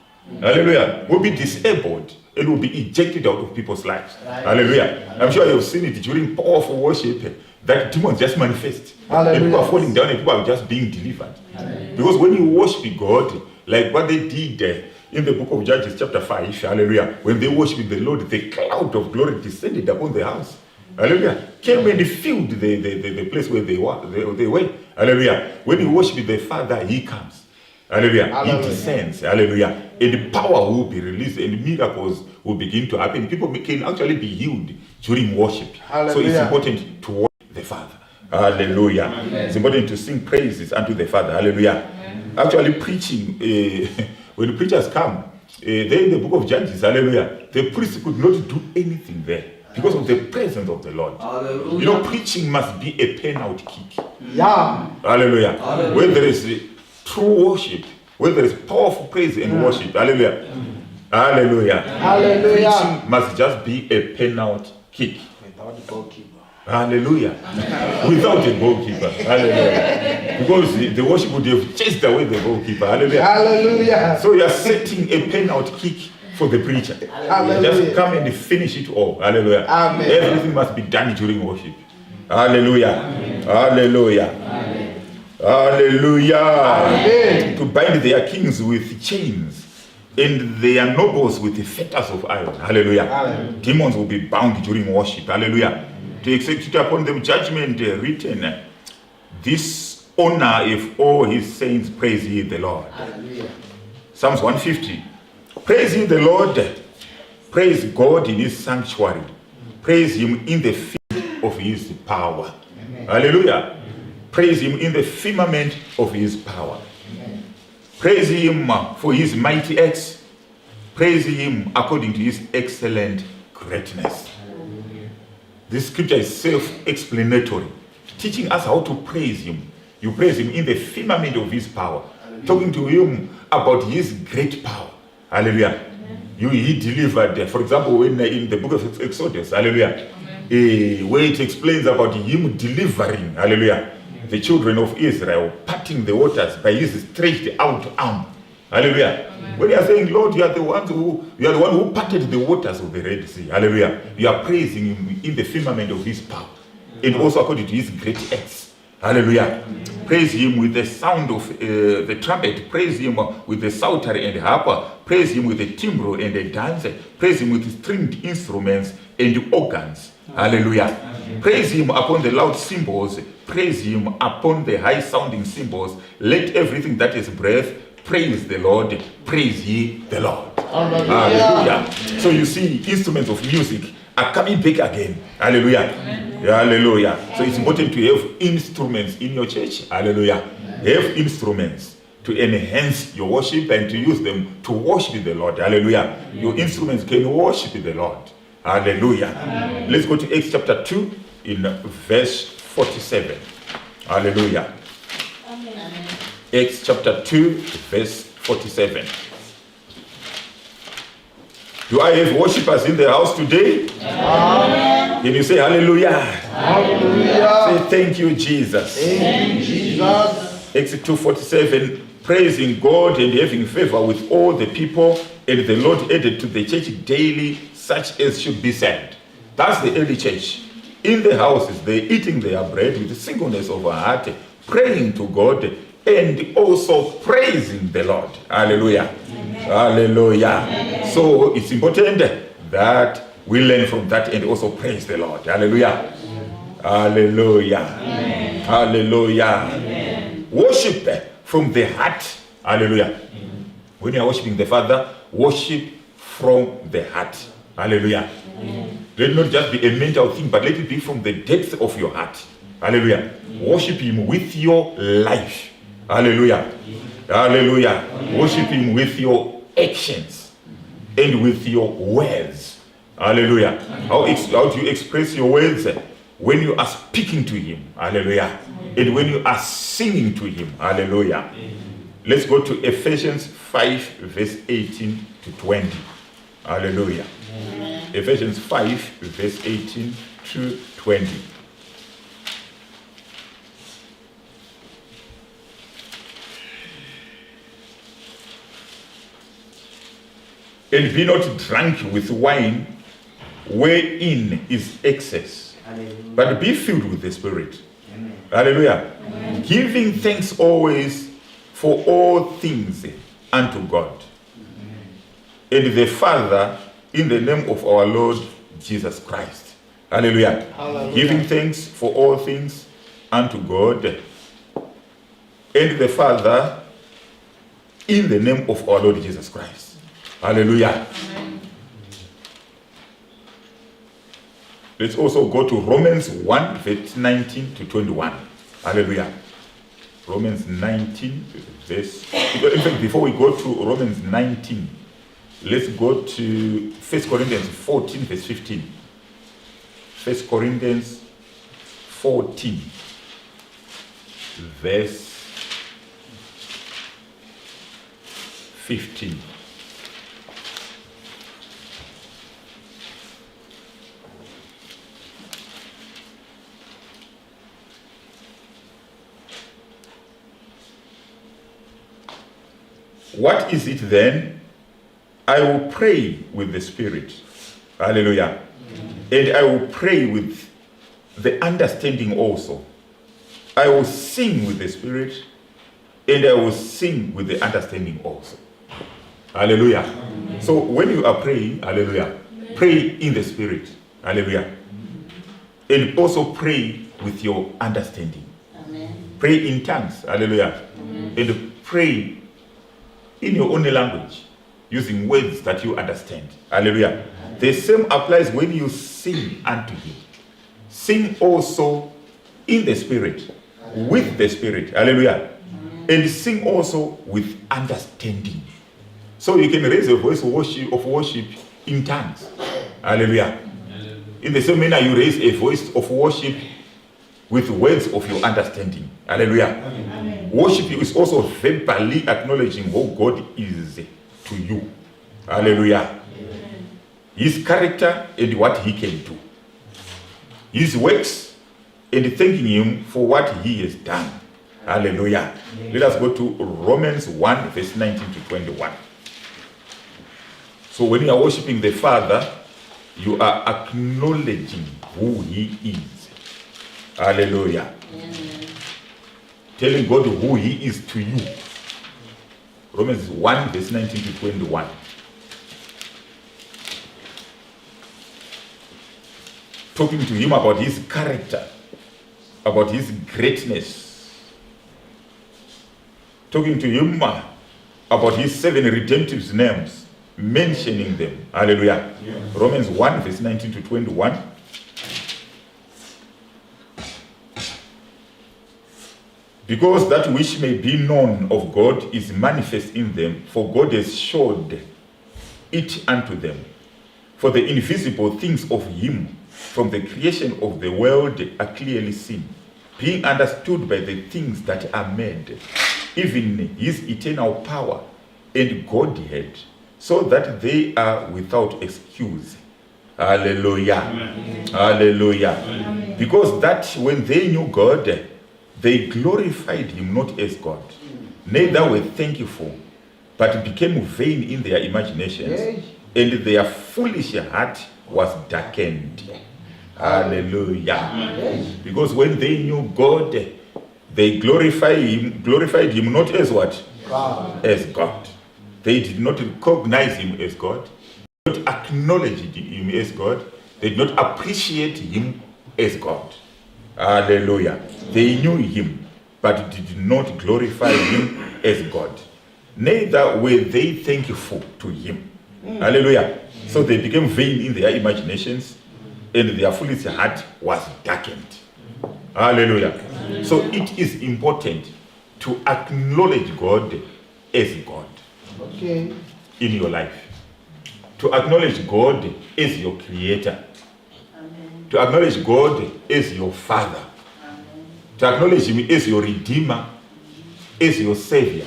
S3: Hallelujah. Will be disabled and will be ejected out of people's lives. Hallelujah. I'm sure you've seen it during powerful worship that demons just manifest.
S4: Hallelujah.
S3: And people are falling down and people are just being delivered. Because when you worship God, like what they did in the book of Judges chapter 5, hallelujah, when they worshiped the Lord, the cloud of glory descended upon the house. Hallelujah. Came and filled the place where they were. Hallelujah. When you worship the Father, he comes. Hallelujah.
S4: Hallelujah.
S3: He descends. Hallelujah. And power will be released and miracles will begin to happen. People can actually be healed during worship.
S4: Hallelujah.
S3: So it's important to worship the Father. Hallelujah.
S4: Amen.
S3: It's important to sing praises unto the Father. Hallelujah. Actually preaching, when the preachers come, there in the book of Judges, hallelujah, the priest could not do anything there because of the presence of the Lord.
S2: Hallelujah.
S3: You know, preaching must be a pen-out kick.
S4: Yeah.
S3: Hallelujah.
S2: Hallelujah.
S3: When there is true worship, when there is powerful praise and worship, hallelujah. Hallelujah.
S4: Hallelujah.
S3: Preaching must just be a pen-out kick.
S4: Without the goalkeeper.
S3: Hallelujah. Without a goalkeeper. Hallelujah. Because the worship would have chased away the goalkeeper. Hallelujah.
S4: Hallelujah.
S3: So you are setting a pen-out kick for the preacher.
S4: Hallelujah.
S3: Just come and finish it all. Hallelujah.
S4: Amen.
S3: Everything must be done during worship. Hallelujah. Hallelujah. Hallelujah.
S4: Amen.
S3: To bind their kings with chains and their nobles with the fetters of iron. Hallelujah.
S4: Hallelujah.
S3: Demons will be bound during worship. Hallelujah. To execute upon them judgment written. This honor if all his saints praise ye the Lord.
S4: Hallelujah.
S3: Psalms 150. Praise ye the Lord. Praise God in his sanctuary. Praise him in the field of his power.
S4: Amen.
S3: Hallelujah. Praise him in the firmament of his power.
S4: Amen.
S3: Praise him for his mighty acts. Praise him according to his excellent greatness. This scripture is self-explanatory, teaching us how to praise him. You praise him in the firmament of his power, talking to him about his great power. Hallelujah. He delivered, for example, when in the book of Exodus, hallelujah, where it explains about him delivering, hallelujah, the children of Israel, parting the waters by his stretched out arm. Hallelujah. When you are saying, Lord, you are the one who parted the waters of the Red Sea. Hallelujah. You are praising him in the firmament of his power. And also according to his great acts. Hallelujah. Praise him with the sound of the trumpet. Praise him with the psalter and harper. Praise him with the timbrel and the dance. Praise him with stringed instruments and organs. Hallelujah. Praise him upon the loud cymbals. Praise him upon the high sounding cymbals. Let everything that is breath praise the Lord. Praise ye the Lord. Hallelujah. So you see, instruments of music are coming back again. Hallelujah. Hallelujah. So it's important to have instruments in your church. Hallelujah. Have instruments to enhance your worship and to use them to worship the Lord. Hallelujah. Your instruments can worship the Lord. Hallelujah. Let's go to Acts chapter 2 in verse 47. Hallelujah. Acts chapter 2 verse 47. Do I have worshippers in the house today? Amen. Can you say hallelujah?
S4: Hallelujah.
S3: Say thank you, Jesus.
S4: Thank you, Jesus.
S3: Acts 2:47, praising God and having favor with all the people, and the Lord added to the church daily such as should be saved. That's the early church. In the houses, they eating their bread with singleness of heart, praying to God, and also praising the Lord. Hallelujah. Amen. Hallelujah. Amen. So it's important that we learn from that and also praise the Lord. Hallelujah. Amen. Hallelujah. Amen. Hallelujah. Amen. Worship from the heart. Hallelujah. Amen. When you are worshiping the Father, worship from the heart. Hallelujah. Amen. Let it not just be a mental thing, but let it be from the depth of your heart. Hallelujah. Amen. Worship him with your life. Hallelujah. Hallelujah. Worship him with your actions and with your words. Hallelujah. How do you express your words? When you are speaking to him. Hallelujah. And when you are singing to him. Hallelujah. Let's go to Ephesians 5 verse 18 to 20. Hallelujah. Ephesians 5 verse 18 to 20. And be not drunk with wine, wherein is excess, but be filled with the Spirit. Amen. Hallelujah. Amen. Giving thanks always for all things unto God. Amen. And the Father, in the name of our Lord Jesus Christ. Hallelujah. Hallelujah. Giving thanks for all things unto God. And the Father, in the name of our Lord Jesus Christ. Hallelujah. Amen. Let's also go to Romans 1 verse 19 to 21. Hallelujah. Romans 19 verse. In fact, before we go to Romans 19, let's go to 1 Corinthians 14 verse 15. 1 Corinthians 14 verse 15. What is it then? I will pray with the Spirit. Hallelujah. And I will pray with the understanding also. I will sing with the Spirit, and I will sing with the understanding also. Hallelujah. Amen. So when you are praying, hallelujah, pray in the Spirit. Hallelujah. And also pray with your understanding. Amen. Pray in tongues. Hallelujah. Amen. And pray in your own language, using words that you understand. Hallelujah. The same applies when you sing unto him. Sing also in the Spirit, with the Spirit. Hallelujah. And sing also with understanding. So you can raise a voice of worship in tongues. Hallelujah. In the same manner, you raise a voice of worship with words of your understanding. Hallelujah. Amen. Worship is also verbally acknowledging who God is to you. Hallelujah. Amen. His character and what he can do. His works and thanking him for what he has done. Hallelujah. Amen. Let us go to Romans 1 verse 19 to 21. So when you are worshiping the Father, you are acknowledging who he is. Hallelujah. Amen. Telling God who he is to you. Romans 1 verse 19 to 21. talking to him about his character, about his greatness, talking to him about his 7 redemptive names, mentioning them. Hallelujah. Yeah. Romans 1 verse 19 to 21. Because that which may be known of God is manifest in them, for God has showed it unto them. For the invisible things of him from the creation of the world are clearly seen, being understood by the things that are made, even his eternal power and Godhead, so that they are without excuse. Hallelujah. Amen. Hallelujah. Amen. Because that when they knew God, they glorified him not as God, neither were thankful, but became vain in their imaginations, and their foolish heart was darkened. Hallelujah. Because when they knew God, they glorified him not as what? God. As God. They did not recognize him as God, not acknowledge him as God, they did not appreciate him as God. Hallelujah. They knew him, but did not glorify him as God. Neither were they thankful to him. Hallelujah. So they became vain in their imaginations, and their foolish heart was darkened. Hallelujah. So it is important to acknowledge God as God in your life. To acknowledge God as your creator. To acknowledge God as your Father. To acknowledge him as your Redeemer, as your Savior.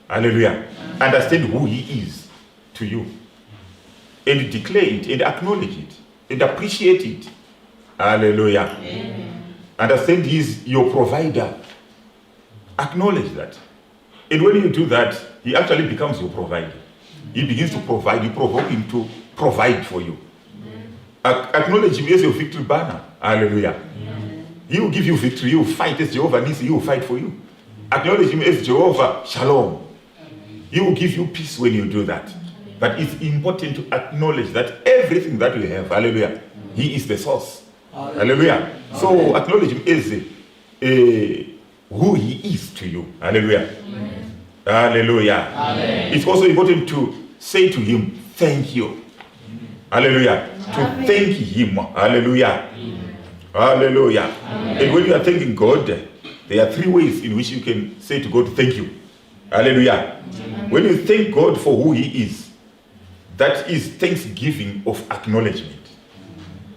S3: Hallelujah. Understand who he is to you. And declare it and acknowledge it and appreciate it. Hallelujah. Amen. Understand he is your provider. Acknowledge that. And when you do that, he actually becomes your provider. He begins to provide. You provoke him to provide for you. Acknowledge him as your victory banner. Hallelujah. Amen. He will give you victory. He will fight as Jehovah Nissi. He will fight for you. Acknowledge him as Jehovah Shalom. He will give you peace when you do that. But it's important to acknowledge that everything that you have, hallelujah, he is the source. Hallelujah. So acknowledge him as who he is to you. Hallelujah. Amen. Hallelujah. Amen. It's also important to say to him, thank you. Hallelujah. Amen. To thank him. Hallelujah. Amen. Hallelujah. Amen. And when you are thanking God, there are 3 ways in which you can say to God, thank you. Hallelujah. Amen. When you thank God for who he is, that is thanksgiving of acknowledgement.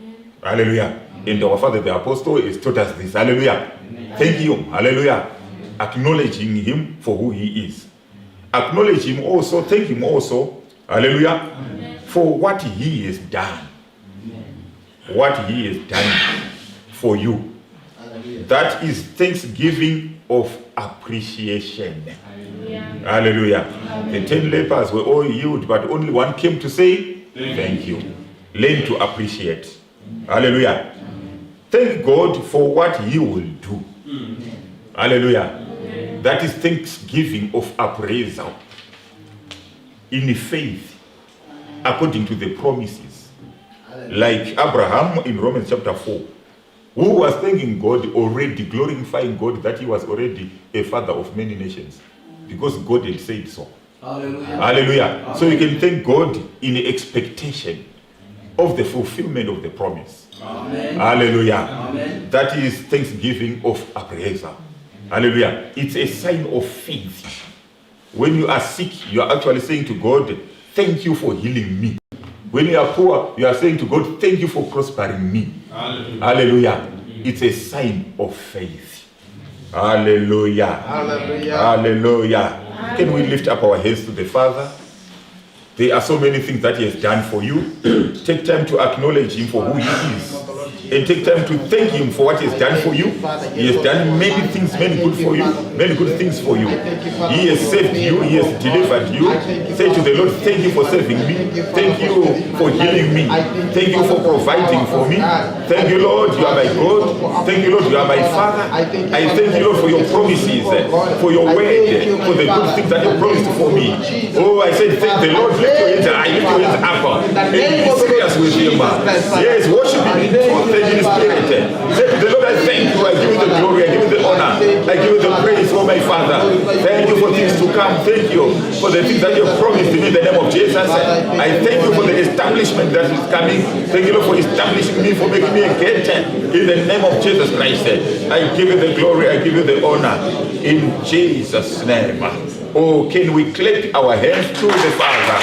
S3: Amen. Hallelujah. And our Father the Apostle has taught us this. Hallelujah. Amen. Thank you. Hallelujah. Amen. Acknowledging him for who he is. Acknowledge him also, thank him also. Hallelujah. Amen. For what he has done. Amen. What he has done for you. Hallelujah. That is thanksgiving of appreciation. Hallelujah. Hallelujah. Amen. The 10 lepers were all healed, but only one came to say, thank you. Learn to appreciate. Hallelujah. Amen. Thank God for what he will do. Amen. Hallelujah. Amen. That is thanksgiving of appraisal in faith according to the promises. Like Abraham in Romans chapter 4, who was thanking God already, glorifying God that he was already a father of many nations because God had said so. Hallelujah. Hallelujah. So you can thank God in expectation of the fulfillment of the promise. Amen. Hallelujah. Amen. That is thanksgiving of appraisal. Hallelujah. It's a sign of faith. When you are sick, you are actually saying to God, thank you for healing me. When you are poor, you are saying to God, thank you for prospering me. Hallelujah. Hallelujah. It's a sign of faith. Hallelujah. Hallelujah. Hallelujah. Can we lift up our hands to the Father? There are so many things that he has done for you. Take time to acknowledge him for who he is. And take time to thank him for what he has done for you. He has done many things, many good for you, many good things for you. He has saved you, he has delivered you. Say to the Lord, thank you for saving me. Thank you for healing me. Thank you for providing for me. Thank you, Lord, you are my God. Thank you, Lord, you are my Father. I thank you, Lord, for your promises, for your word, for the good things that you promised for me. Oh, I said, thank the Lord. Lift your hands, I lift your hands up. And be serious with him. Yes, worship him in truth and in spirit. Say to the Lord, I thank you. I give you the glory. I give you the honor. I give you the praise, oh my Father. Thank you for things to come. Thank you for the things that you have promised me in the name of Jesus. I thank you for the establishment that is coming. Thank you, Lord, for establishing me, for making me a gate in the name of Jesus Christ. I give you the glory. I give you the honor in Jesus' name. Oh, can we clap our hands to the Father?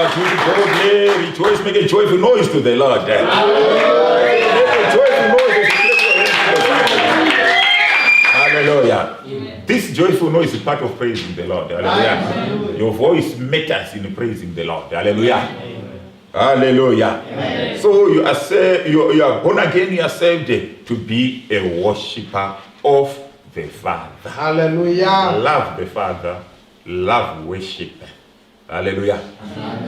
S3: To the God, rejoice, make a joyful noise to the Lord. Make a joyful noise. Hallelujah. This joyful noise is part of praising the Lord. Hallelujah. Your voice matters in praising the Lord. Hallelujah. Hallelujah. So you are saved, you are born again, you are saved to be a worshipper of the Father.
S4: Hallelujah.
S3: Love the Father, love worship. Hallelujah.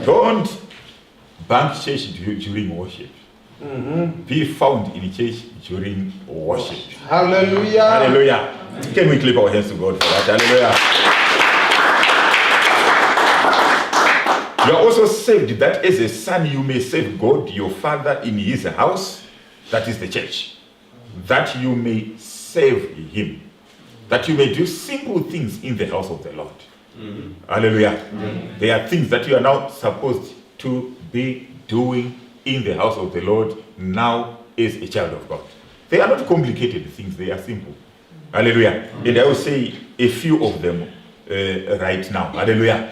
S3: Don't bank church during worship. Be found in church during worship.
S4: Hallelujah.
S3: Hallelujah. Can we clap our hands to God for that? Hallelujah. You are also saved that as a son you may serve God your Father in his house, that is the church, that you may serve him, that you may do simple things in the house of the Lord. Hallelujah. There are things that you are now supposed to be doing in the house of the Lord now as a child of God. They are not complicated things, they are simple. Hallelujah. And I will say a few of them right now. Hallelujah.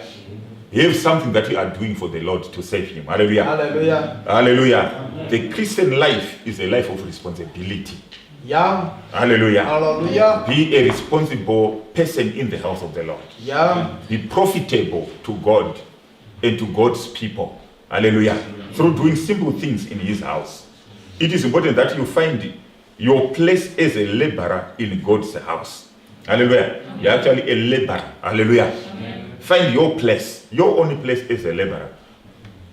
S3: You have something that you are doing for the Lord to save him. Hallelujah.
S4: Hallelujah.
S3: Hallelujah. The Christian life is a life of responsibility.
S4: Yeah.
S3: Hallelujah.
S4: Hallelujah.
S3: Be a responsible person in the house of the Lord.
S4: Yeah.
S3: Be profitable to God and to God's people. Hallelujah. Through doing simple things in his house. It is important that you find your place as a laborer in God's house. Hallelujah. You're actually a laborer. Hallelujah. Find your place, your only place as a laborer.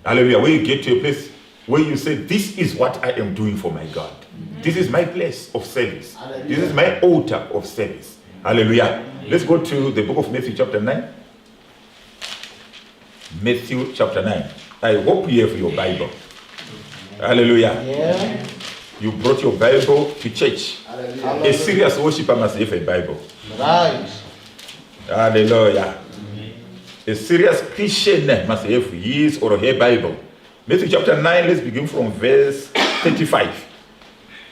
S3: Hallelujah. When you get to a place where you say, this is what I am doing for my God. This is my place of service. This is my altar of service. Hallelujah. Let's go to the book of Matthew chapter 9. Matthew chapter 9. I hope you have your Bible. Hallelujah.
S4: Yeah.
S3: You brought your Bible to church.
S4: Hallelujah.
S3: A serious worshiper must have a Bible.
S4: Right.
S3: Hallelujah. A serious Christian must have his or her Bible. Matthew chapter 9, let's begin from verse 35.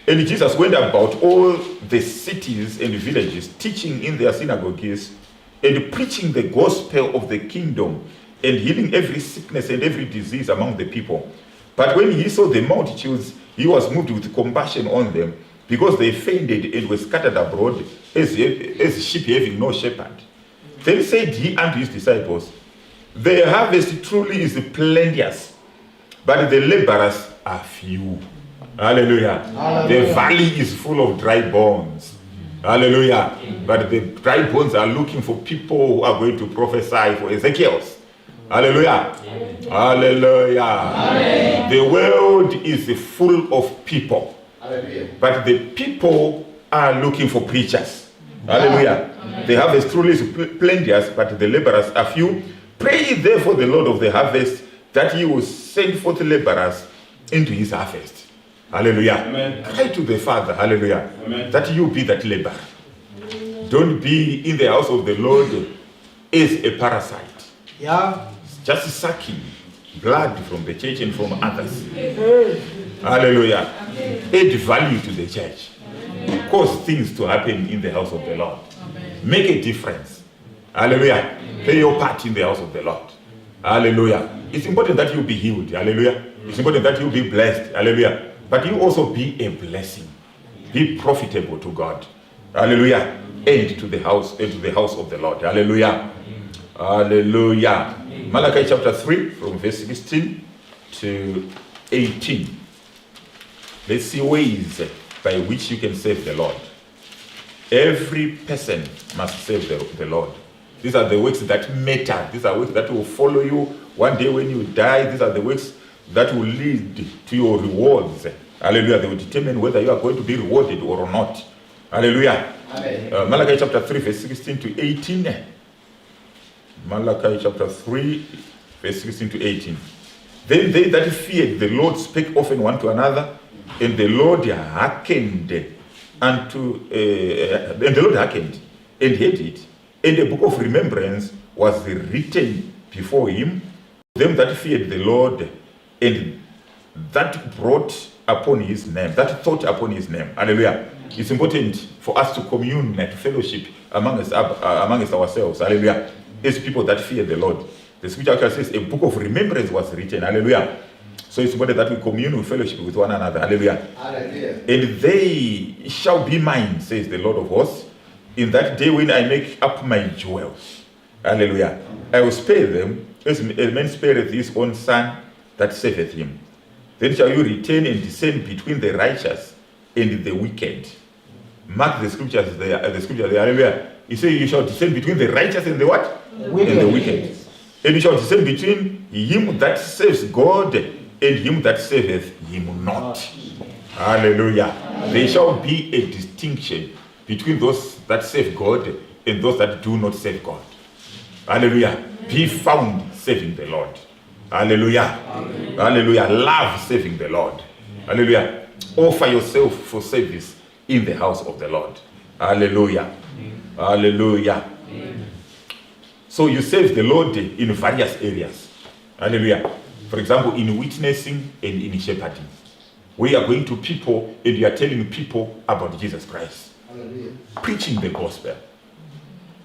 S3: And Jesus went about all the cities and villages, teaching in their synagogues and preaching the gospel of the kingdom and healing every sickness and every disease among the people. But when he saw the multitudes, he was moved with compassion on them, because they fainted and were scattered abroad as sheep having no shepherd. Then said he unto his disciples, the harvest truly is plenteous, but the laborers are few. Hallelujah. Hallelujah. The valley is full of dry bones. Hallelujah. But the dry bones are looking for people who are going to prophesy for Ezekiel's. Hallelujah. Hallelujah. Hallelujah. The world is full of people. Hallelujah. But the people are looking for preachers. Hallelujah. Amen. The harvest truly is plenteous, but the laborers are few. Pray therefore the Lord of the harvest that he will send forth laborers into his harvest. Hallelujah. Amen. Cry to the Father, hallelujah, amen, that you be that laborer. Don't be in the house of the Lord as a parasite. Yeah. Just sucking blood from the church and from others. Hallelujah. Add value to the church. Cause things to happen in the house of the Lord. Make a difference. Hallelujah. Play your part in the house of the Lord. Hallelujah. It's important that you be healed. Hallelujah. It's important that you be blessed. Hallelujah. But you also be a blessing. Be profitable to God. Hallelujah. And to the house of the Lord. Hallelujah. Hallelujah. Malachi chapter 3 from verse 16 to 18. Let's see ways by which you can serve the Lord. Every person must serve the Lord. These are the works that matter. These are works that will follow you one day when you die. These are the works that will lead to your rewards. Hallelujah. They will determine whether you are going to be rewarded or not. Hallelujah. Malachi chapter 3 verse 16 to 18. Malachi chapter 3 verse 16 to 18. Then they that feared the Lord spake often one to another, and the Lord hearkened unto, and the Lord hearkened and heard it, and a book of remembrance was written before him, them that feared the Lord, and that brought upon his name, that thought upon his name. Hallelujah. It's important for us to commune and to fellowship amongst ourselves. Hallelujah. As people that fear the Lord. The scripture actually says a book of remembrance was written. Hallelujah. So it's important that we commune with fellowship with one another. Hallelujah. Hallelujah. And they shall be mine, says the Lord of hosts, in that day when I make up my jewels. Hallelujah. I will spare them as a man spareth his own son that saveth him. Then shall you return and descend between the righteous and the wicked. Mark the scriptures there. Hallelujah. He says you shall descend between the righteous and the what? And the wicked. And you shall descend between him that saves God and him that saveth him not. Hallelujah. There shall be a distinction between those that save God and those that do not save God. Hallelujah. Be found saving the Lord. Hallelujah. Hallelujah. Love saving the Lord. Hallelujah. Offer yourself for service in the house of the Lord. Hallelujah. Hallelujah. So you serve the Lord in various areas. Hallelujah. For example, in witnessing and in shepherding. We are going to people and you are telling people about Jesus Christ. Hallelujah. Preaching the gospel.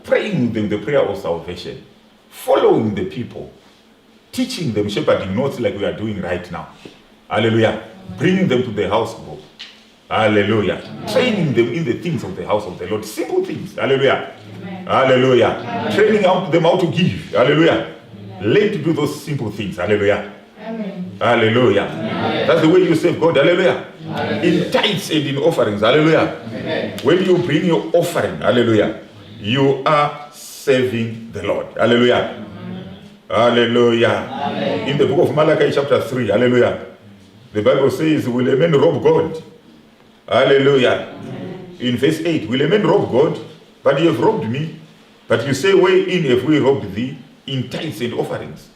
S3: Praying them the prayer of salvation. Following the people. Teaching them shepherding notes like we are doing right now. Hallelujah. Bringing them to the house group. Hallelujah. Training them in the things of the house of the Lord. Simple things. Hallelujah. Hallelujah. Training them how to give. Hallelujah. Learn to do those simple things. Hallelujah. Hallelujah. That's the way you serve God. Hallelujah. In tithes and in offerings. Hallelujah. When you bring your offering, hallelujah, you are serving the Lord. Hallelujah. Hallelujah. In the book of Malachi chapter 3, hallelujah, the Bible says, will a man rob God? Hallelujah. In verse 8, will a man rob God? But you have robbed me. But you say, wherein have we robbed thee? In tithes and offerings.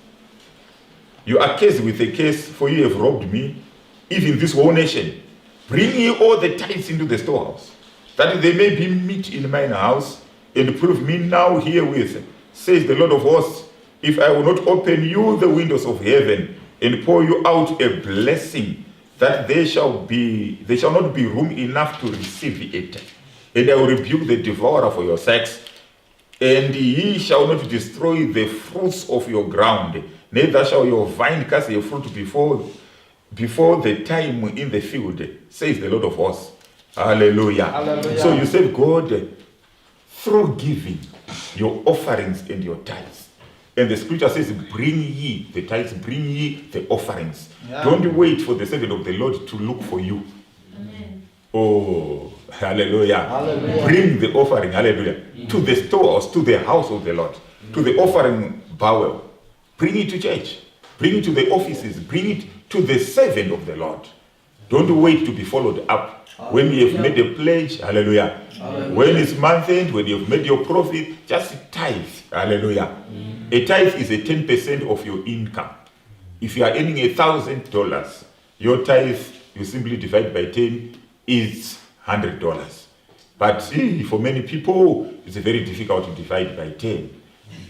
S3: You are cursed with a curse, for you have robbed me, even this whole nation. Bring ye all the tithes into the storehouse, that there may be meat in mine house, and prove me now herewith, says the Lord of hosts, if I will not open you the windows of heaven, and pour you out a blessing, that there shall not be room enough to receive it. And I will rebuke the devourer for your sakes, and he shall not destroy the fruits of your ground, neither shall your vine cast a fruit before the time in the field, says the Lord of hosts. Hallelujah. Hallelujah. So you serve God through giving your offerings and your tithes. And the scripture says, bring ye the tithes, bring ye the offerings. Yeah. Don't wait for the servant of the Lord to look for you. Amen. Oh, hallelujah. Hallelujah. Bring the offering, hallelujah, to the storehouse, to the house of the Lord, to the offering bowl. Bring it to church. Bring it to the offices. Bring it to the servant of the Lord. Don't wait to be followed up. When you have made a pledge, hallelujah. Hallelujah. When it's month end, when you have made your profit, just tithe, hallelujah. A tithe is a 10% of your income. If you are earning $1,000, your tithe, you simply divide by 10, is $100. But for many people, it's very difficult to divide by 10.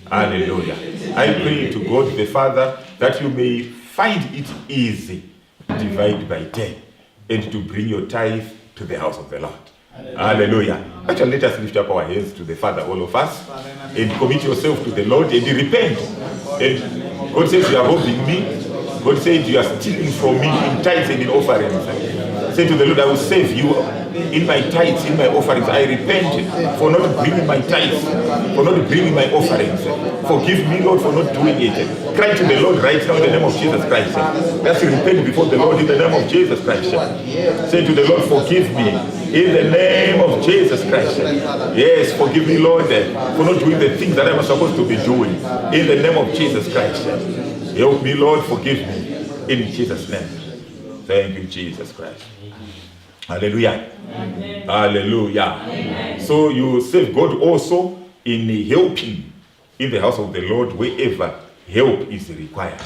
S3: Hallelujah. I pray to God the Father that you may find it easy to divide by 10 and to bring your tithe to the house of the Lord. Hallelujah. Actually, let us lift up our hands to the Father, all of us, and commit yourself to the Lord and repent. And God says, you are robbing me. God says, you are stealing from me in tithes and in offerings. Say to the Lord, I will save you in my tithes, in my offerings. I repent for not bringing my tithes, for not bringing my offerings. Forgive me, Lord, for not doing it. Cry to the Lord right now in the name of Jesus Christ. Let's repent before the Lord in the name of Jesus Christ. Say to the Lord, forgive me in the name of Jesus Christ. Yes, forgive me, Lord, for not doing the things that I'm supposed to be doing. In the name of Jesus Christ. Help me, Lord, forgive me. In Jesus' name. Thank you, Jesus Christ. Hallelujah. Amen. Hallelujah. Amen. So you serve God also in helping in the house of the Lord wherever help is required.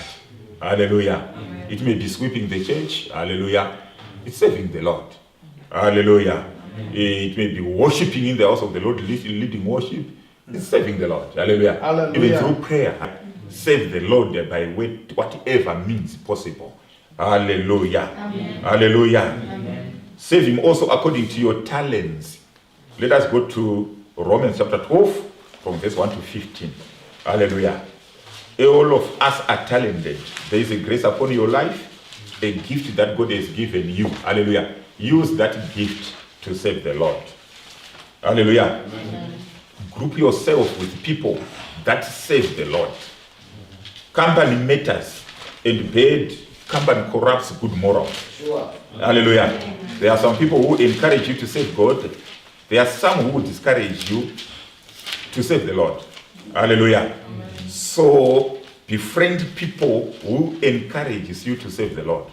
S3: Hallelujah. It may be sweeping the church. Hallelujah. It's serving the Lord. Hallelujah. It may be worshiping in the house of the Lord, leading worship. It's serving the Lord. Hallelujah.
S4: Hallelujah.
S3: Even through prayer, serve the Lord by whatever means possible. Hallelujah.
S2: Amen.
S3: Hallelujah.
S2: Amen.
S3: Save him also according to your talents. Let us go to Romans chapter 12 from verse 1 to 15. Hallelujah. All of us are talented. There is a grace upon your life, a gift that God has given you. Hallelujah. Use that gift to serve the Lord. Hallelujah.
S2: Amen.
S3: Group yourself with people that serve the Lord. Company matters, and bad company corrupts good morals.
S4: Sure.
S3: Hallelujah. There are some people who encourage you to serve God. There are some who discourage you to serve the Lord. Hallelujah. So befriend people who encourages you to serve the Lord,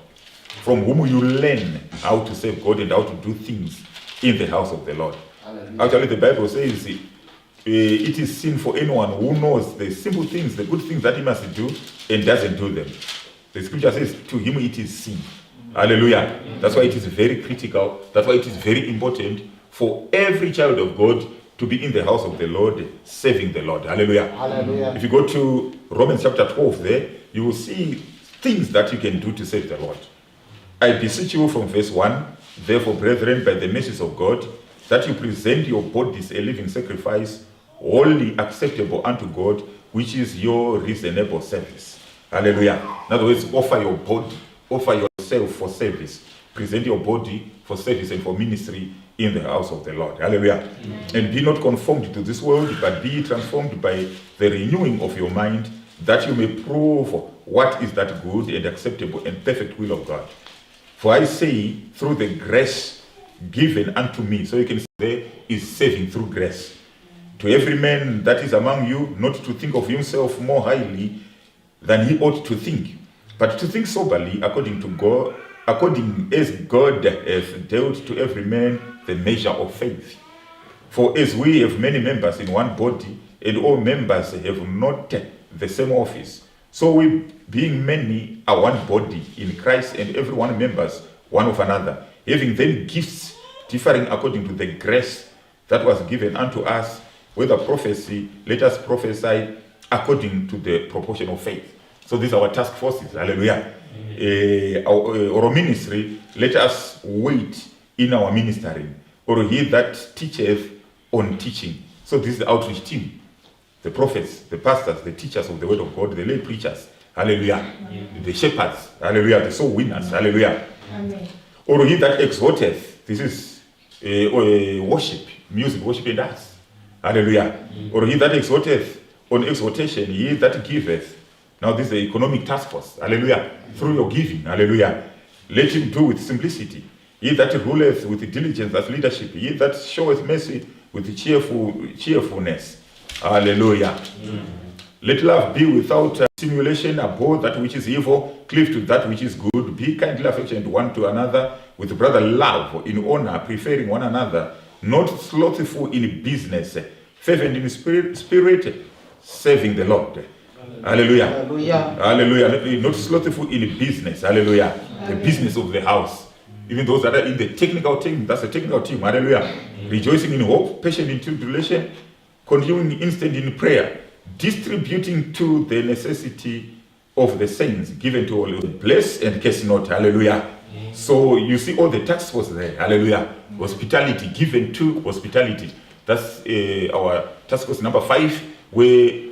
S3: from whom you learn how to serve God and how to do things in the house of the Lord.
S4: Hallelujah.
S3: Actually, the Bible says it is sin for anyone who knows the simple things, the good things that he must do and doesn't do them. The scripture says to him it is sin. Hallelujah. That's why it is very critical. That's why it is very important for every child of God to be in the house of the Lord, serving the Lord. Hallelujah.
S4: Hallelujah.
S3: If you go to Romans chapter 12 there, you will see things that you can do to serve the Lord. I beseech you from verse 1, therefore, brethren, by the mercies of God, that you present your bodies a living sacrifice, wholly acceptable unto God, which is your reasonable service. Hallelujah. In other words, offer your body, offer yourself for service. Present your body for service and for ministry in the house of the Lord. Hallelujah. And be not conformed to this world, but be transformed by the renewing of your mind, that you may prove what is that good and acceptable and perfect will of God. For I say, through the grace given unto me, so you can see there is saving through grace. To every man that is among you, not to think of himself more highly than he ought to think, but to think soberly according to God, according as God has dealt to every man the measure of faith. For as we have many members in one body, and all members have not the same office, so we, being many, are one body in Christ, and every one members one of another, having then gifts differing according to the grace that was given unto us, whether prophecy, let us prophesy according to the proportion of faith. So these are our task forces. Hallelujah. Our ministry, let us wait in our ministering, or he that teacheth on teaching. So this is the outreach team. The prophets, the pastors, the teachers of the word of God, the lay preachers. Hallelujah. The shepherds. Hallelujah. The soul winners. Hallelujah.
S2: Amen.
S3: Or he that exhorteth. This is worship, music, worship and dance. Hallelujah. Or he that exhorteth on exhortation, he that giveth. Now this is the economic task force. Hallelujah. Through your giving. Hallelujah. Let him do with simplicity. He that ruleth with diligence as leadership. He that showeth mercy with cheerfulness. Hallelujah. Let love be without simulation, abhor that which is evil, cleave to that which is good, be kindly affectionate one to another, with brother love, in honor, preferring one another, not slothful in business, fervent in spirit, serving the Lord. Hallelujah.
S4: Hallelujah.
S3: Hallelujah. Not slothful in business. Hallelujah. The business of the house. Even those that are in the technical team, that's the technical team. Hallelujah. Rejoicing in hope, patient in tribulation, continuing instant in prayer, distributing to the necessity of the saints, given to all. Bless and curse not. Hallelujah. So you see all the task force there. Hallelujah. Hospitality, given to hospitality. That's our task force number 5, where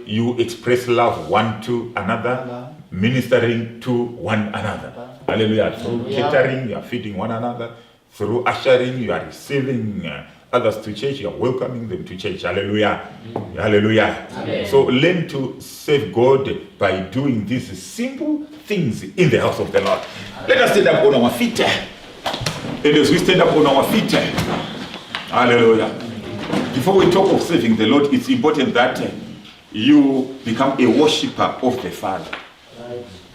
S3: you express love one to another, ministering to one another. Hallelujah. Through catering, you are feeding one another. Through ushering, you are receiving others to church, you are welcoming them to church. Hallelujah. Hallelujah.
S2: Amen.
S3: So learn to serve God by doing these simple things in the house of the Lord. Let us stand up on our feet. And as we stand up on our feet, hallelujah. Before we talk of serving the Lord, it's important that you become a worshipper of the Father.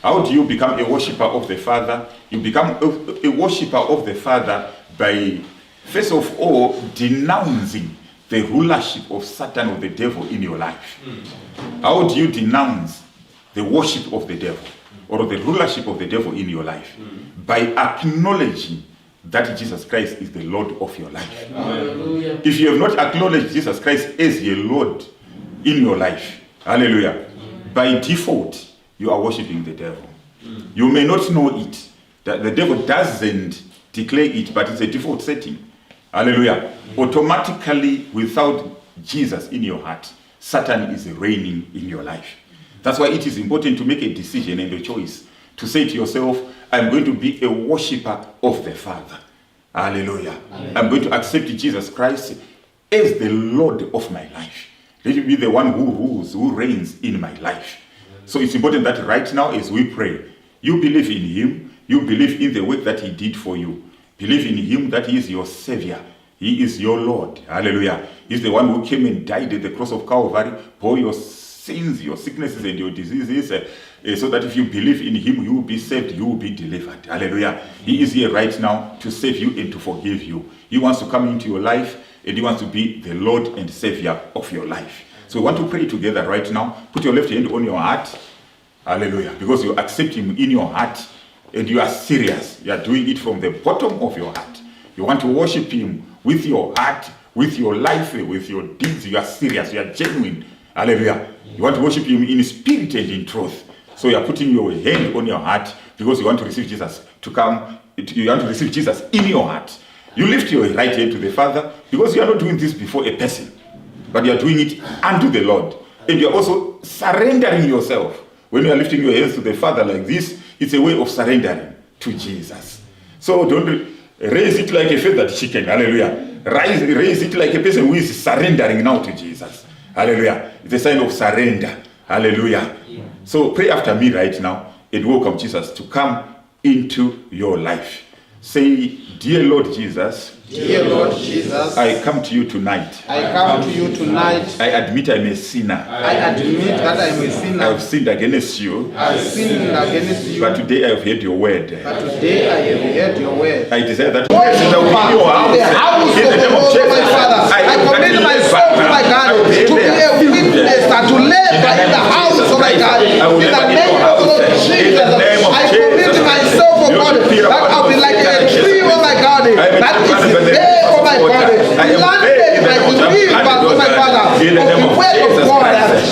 S3: How do you become a worshipper of the Father? You become a worshipper of the Father by, first of all, denouncing the rulership of Satan, or the devil in your life. How do you denounce the worship of the devil? or the rulership of the devil in your life by acknowledging that Jesus Christ is the Lord of your life.
S4: Hallelujah.
S3: If you have not acknowledged Jesus Christ as your Lord in your life, hallelujah, by default, you are worshiping the devil. You may not know it, that the devil doesn't declare it, but it's a default setting. Hallelujah. Automatically, without Jesus in your heart, Satan is reigning in your life. That's why it is important to make a decision and a choice to say to yourself, I'm going to be a worshiper of the Father. Hallelujah. Amen. I'm going to accept Jesus Christ as the Lord of my life. Let him be the one who rules, who reigns in my life. So it's important that right now as we pray, you believe in him, you believe in the work that he did for you. Believe in him that he is your Savior. He is your Lord. Hallelujah. He's the one who came and died at the cross of Calvary, bore your sins, your sicknesses and your diseases, so that if you believe in him, you will be saved, you will be delivered. Hallelujah. He is here right now to save you and to forgive you. He wants to come into your life and he wants to be the Lord and Savior of your life. So we want to pray together right now. Put your left hand on your heart. Hallelujah. Because you accept him in your heart and you are serious. You are doing it from the bottom of your heart. You want to worship him with your heart, with your life, with your deeds. You are serious. You are genuine. Hallelujah. You want to worship him in spirit and in truth. So you are putting your hand on your heart because you want to receive Jesus to come. You want to receive Jesus in your heart. You lift your right hand to the Father because you are not doing this before a person, but you are doing it unto the Lord. And you are also surrendering yourself. When you are lifting your hands to the Father like this, it's a way of surrendering to Jesus. So don't raise it like a feathered chicken. Hallelujah. Raise it like a person who is surrendering now to Jesus. Hallelujah. It's a sign of surrender. Hallelujah. So pray after me right now and welcome Jesus to come into your life. Say, dear Lord Jesus.
S4: Dear Lord Jesus,
S3: I come to you tonight.
S4: I come to you tonight.
S3: I admit I'm a sinner.
S4: I admit that I'm a sinner.
S3: I've sinned against you.
S4: I've sinned against you.
S3: But today I've heard your word.
S4: But today I have heard your word.
S3: I desire that
S4: In the house of the Lord, my Father, I commit my soul to my God to be a witness and to labor in the house of my God. In the name of the Lord Jesus, I commit myself, oh God, that I'll be like a tree, oh my God, that is there, oh my God, planted by the rivers, oh my Father, of the word of God,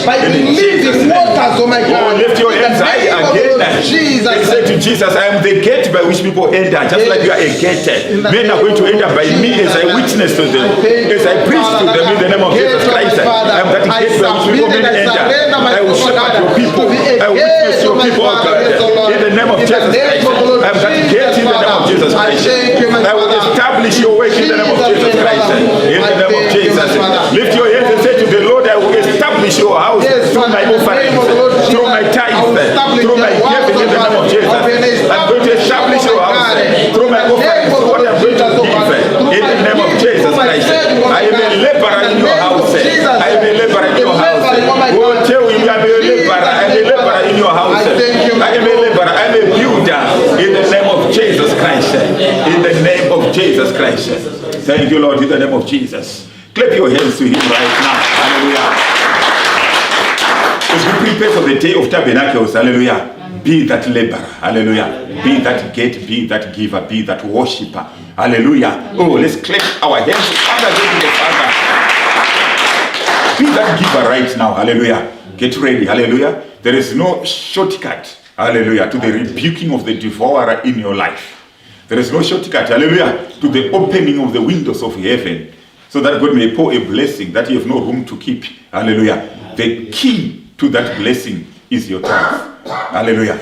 S4: by the living waters, oh my God.
S3: Lift your hands high again.
S4: Jesus.
S3: And say to Jesus, I am the gate by which people enter, just like you are a gate. Men are going to enter by me as I witness to them, as I preach to them in the name of Jesus Christ. I am that gate by which people may enter. I will shepherd your people. I will witness your people, oh God. In the name of Jesus Christ. I am that gate in the name of Jesus Christ. I will establish your work in the name of Jesus Christ. In the name of Jesus. Lift your hands and say to the Lord, I will establish your house through my offerings, through my tithes, through my giving in the name of Jesus. I'm going to establish your house through my offerings, through what I'm going to give in the name of Jesus Christ. I am a laborer in your house. I am a laborer in your house. Oh, tell him I am a laborer. I am a laborer in your house. I am a laborer. I am a builder in the name of Jesus Christ. In the name of Jesus Christ. Thank you, Lord, in the name of Jesus. Clap your hands to him right now. Hallelujah. As we prepare for the day of tabernacles, hallelujah, be that laborer, hallelujah, be that gate, be that giver, be that worshipper, hallelujah. Oh, let's clap our hands to the Father. Be that giver right now, hallelujah. Get ready, hallelujah. There is no shortcut, hallelujah, to the rebuking of the devourer in your life. There is no shortcut, hallelujah, to the opening of the windows of heaven, so that God may pour a blessing that you have no room to keep, hallelujah. The key to that blessing is your tithe. Hallelujah.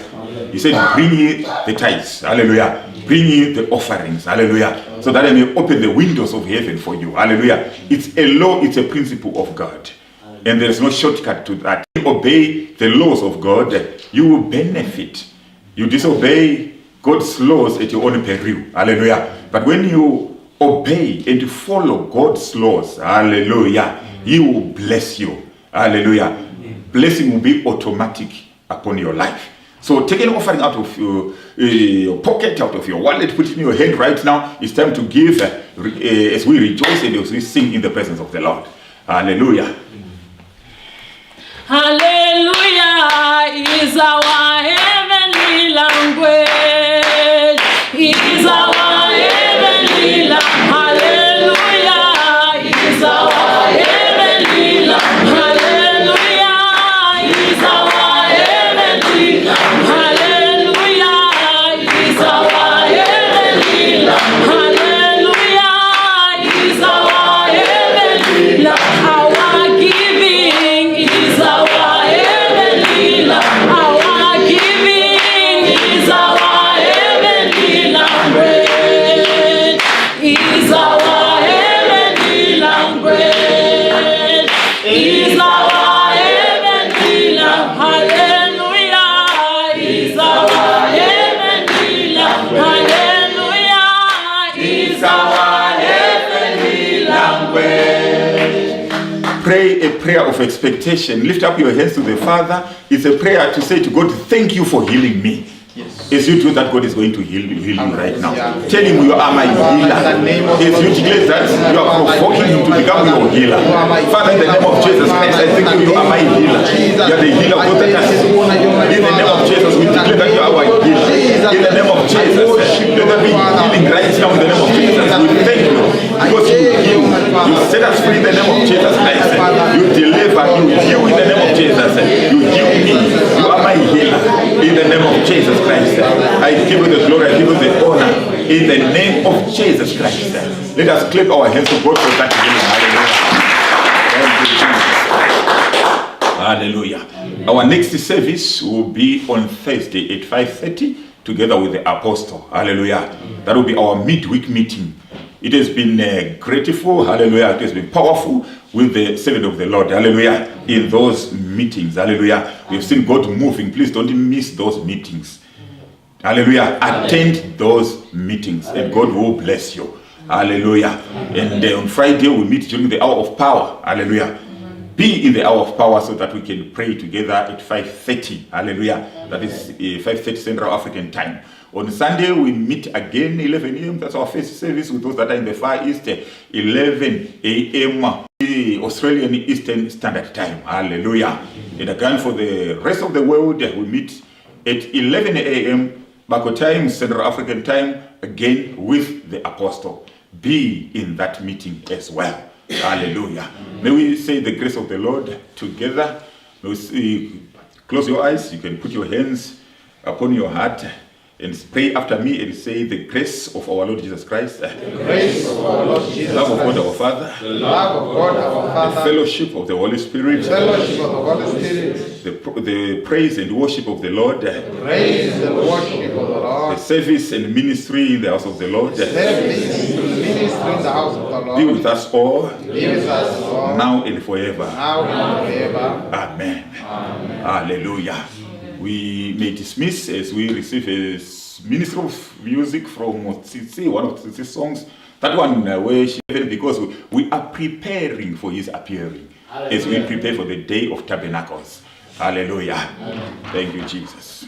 S3: He said, bring ye the tithes. Hallelujah. Bring ye the offerings. Hallelujah. So that I may open the windows of heaven for you. Hallelujah. It's a law, it's a principle of God. And there is no shortcut to that. If you obey the laws of God, you will benefit. You disobey God's laws at your own peril. Hallelujah. But when you obey and follow God's laws, hallelujah, He will bless you. Hallelujah. Blessing will be automatic upon your life. So take an offering out of your pocket, out of your wallet, put it in your hand right now. It's time to give as we rejoice and as we sing in the presence of the Lord. Hallelujah.
S2: Hallelujah is our heavenly
S3: pray a prayer of expectation. Lift up your hands to the Father. It's a prayer to say to God, thank you for healing me.
S4: Yes.
S3: As you do that, God is going to heal you right now. Tell him you are my healer. As you declare that, you are provoking him to become your healer. Father, in the name of Jesus Christ, I thank you are my healer. You are the healer of the us. In the name of Jesus, we declare that you are our healer. In the name of Jesus, let there be healing right now in the name of Jesus. We thank you because you heal. You set us free in the name of Jesus Christ. You deliver, you heal in the name of Jesus. You heal me. You are my healer. In the name of Jesus Christ, I give you the glory, I give you the honor. In the name of Jesus Christ, let us clap our hands to God for that healing. Hallelujah. Hallelujah. Our next service will be on Thursday at 5:30 together with the apostle. Hallelujah. That will be our midweek meeting. It has been grateful, hallelujah, it has been powerful with the servant of the Lord, hallelujah, in those meetings, hallelujah. We've seen God moving. Please don't miss those meetings, hallelujah. Attend those meetings and God will bless you, hallelujah. And on Friday we meet during the hour of power, hallelujah. Be in the hour of power so that we can pray together at 5:30, hallelujah. That is 5:30 Central African time. On Sunday, we meet again 11 a.m. That's our first service with those that are in the Far East. 11 a.m. Australian Eastern Standard Time. Hallelujah. And again, for the rest of the world, we meet at 11 a.m. Bako time, Central African time, again with the apostle. Be in that meeting as well. Hallelujah. May we say the grace of the Lord together. May we close your eyes. You can put your hands upon your heart and pray after me and say, the grace of our Lord Jesus Christ,
S4: The grace of our Lord Jesus
S3: the love of God
S4: Christ,
S3: our Father,
S4: the love of God our
S3: the
S4: Father,
S3: fellowship of the Holy Spirit,
S4: fellowship of the Holy Spirit,
S3: the praise and worship of the Lord,
S4: praise and worship of the
S3: the
S4: Lord,
S3: service and ministry in the house of the Lord,
S4: service and ministry in the house of the
S3: be
S4: Lord,
S3: with us all,
S4: be with us all,
S3: now and forever.
S4: now and forever.
S3: Amen. Hallelujah. We may dismiss as we receive a ministry of music from Tsitsi, one of Tsitsi's songs. That one where she, because we are preparing for his appearing. Hallelujah. As we prepare for the Day of Tabernacles. Hallelujah. Amen. Thank you, Jesus.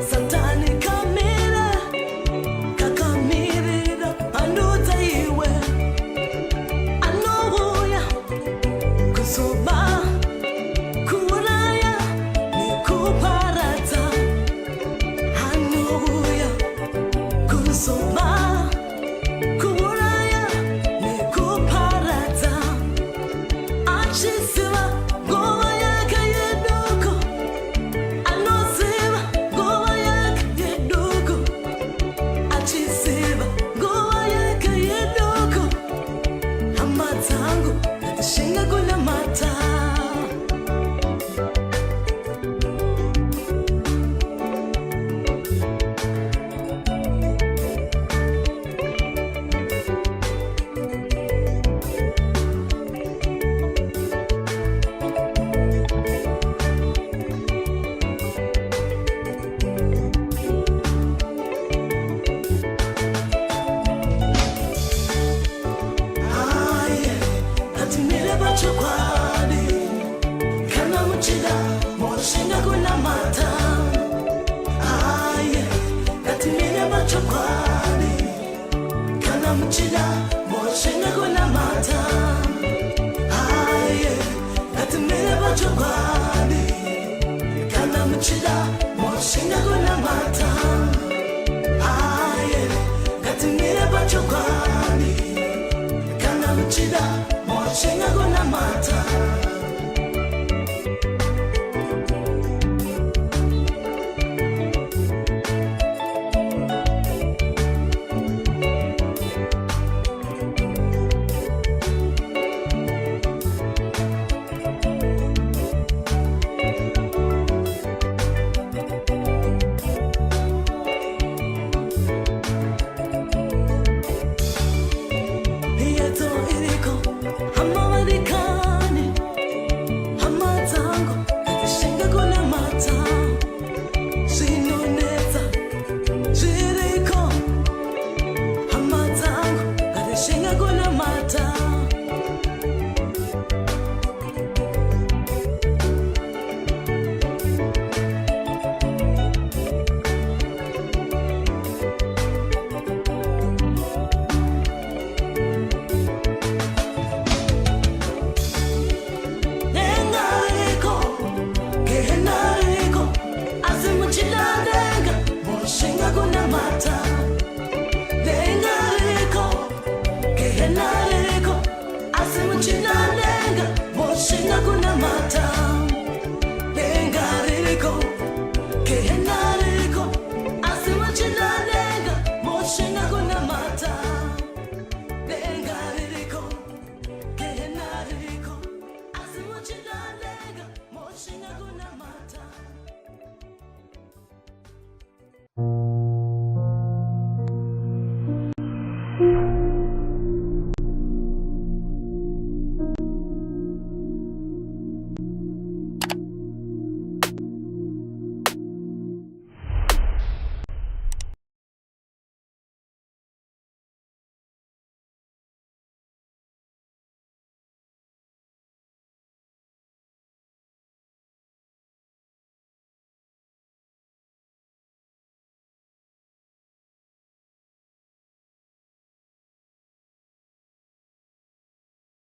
S5: Satani kamira tangu natashinga kuna mata. Kana mchida, mwashenga kuna mata.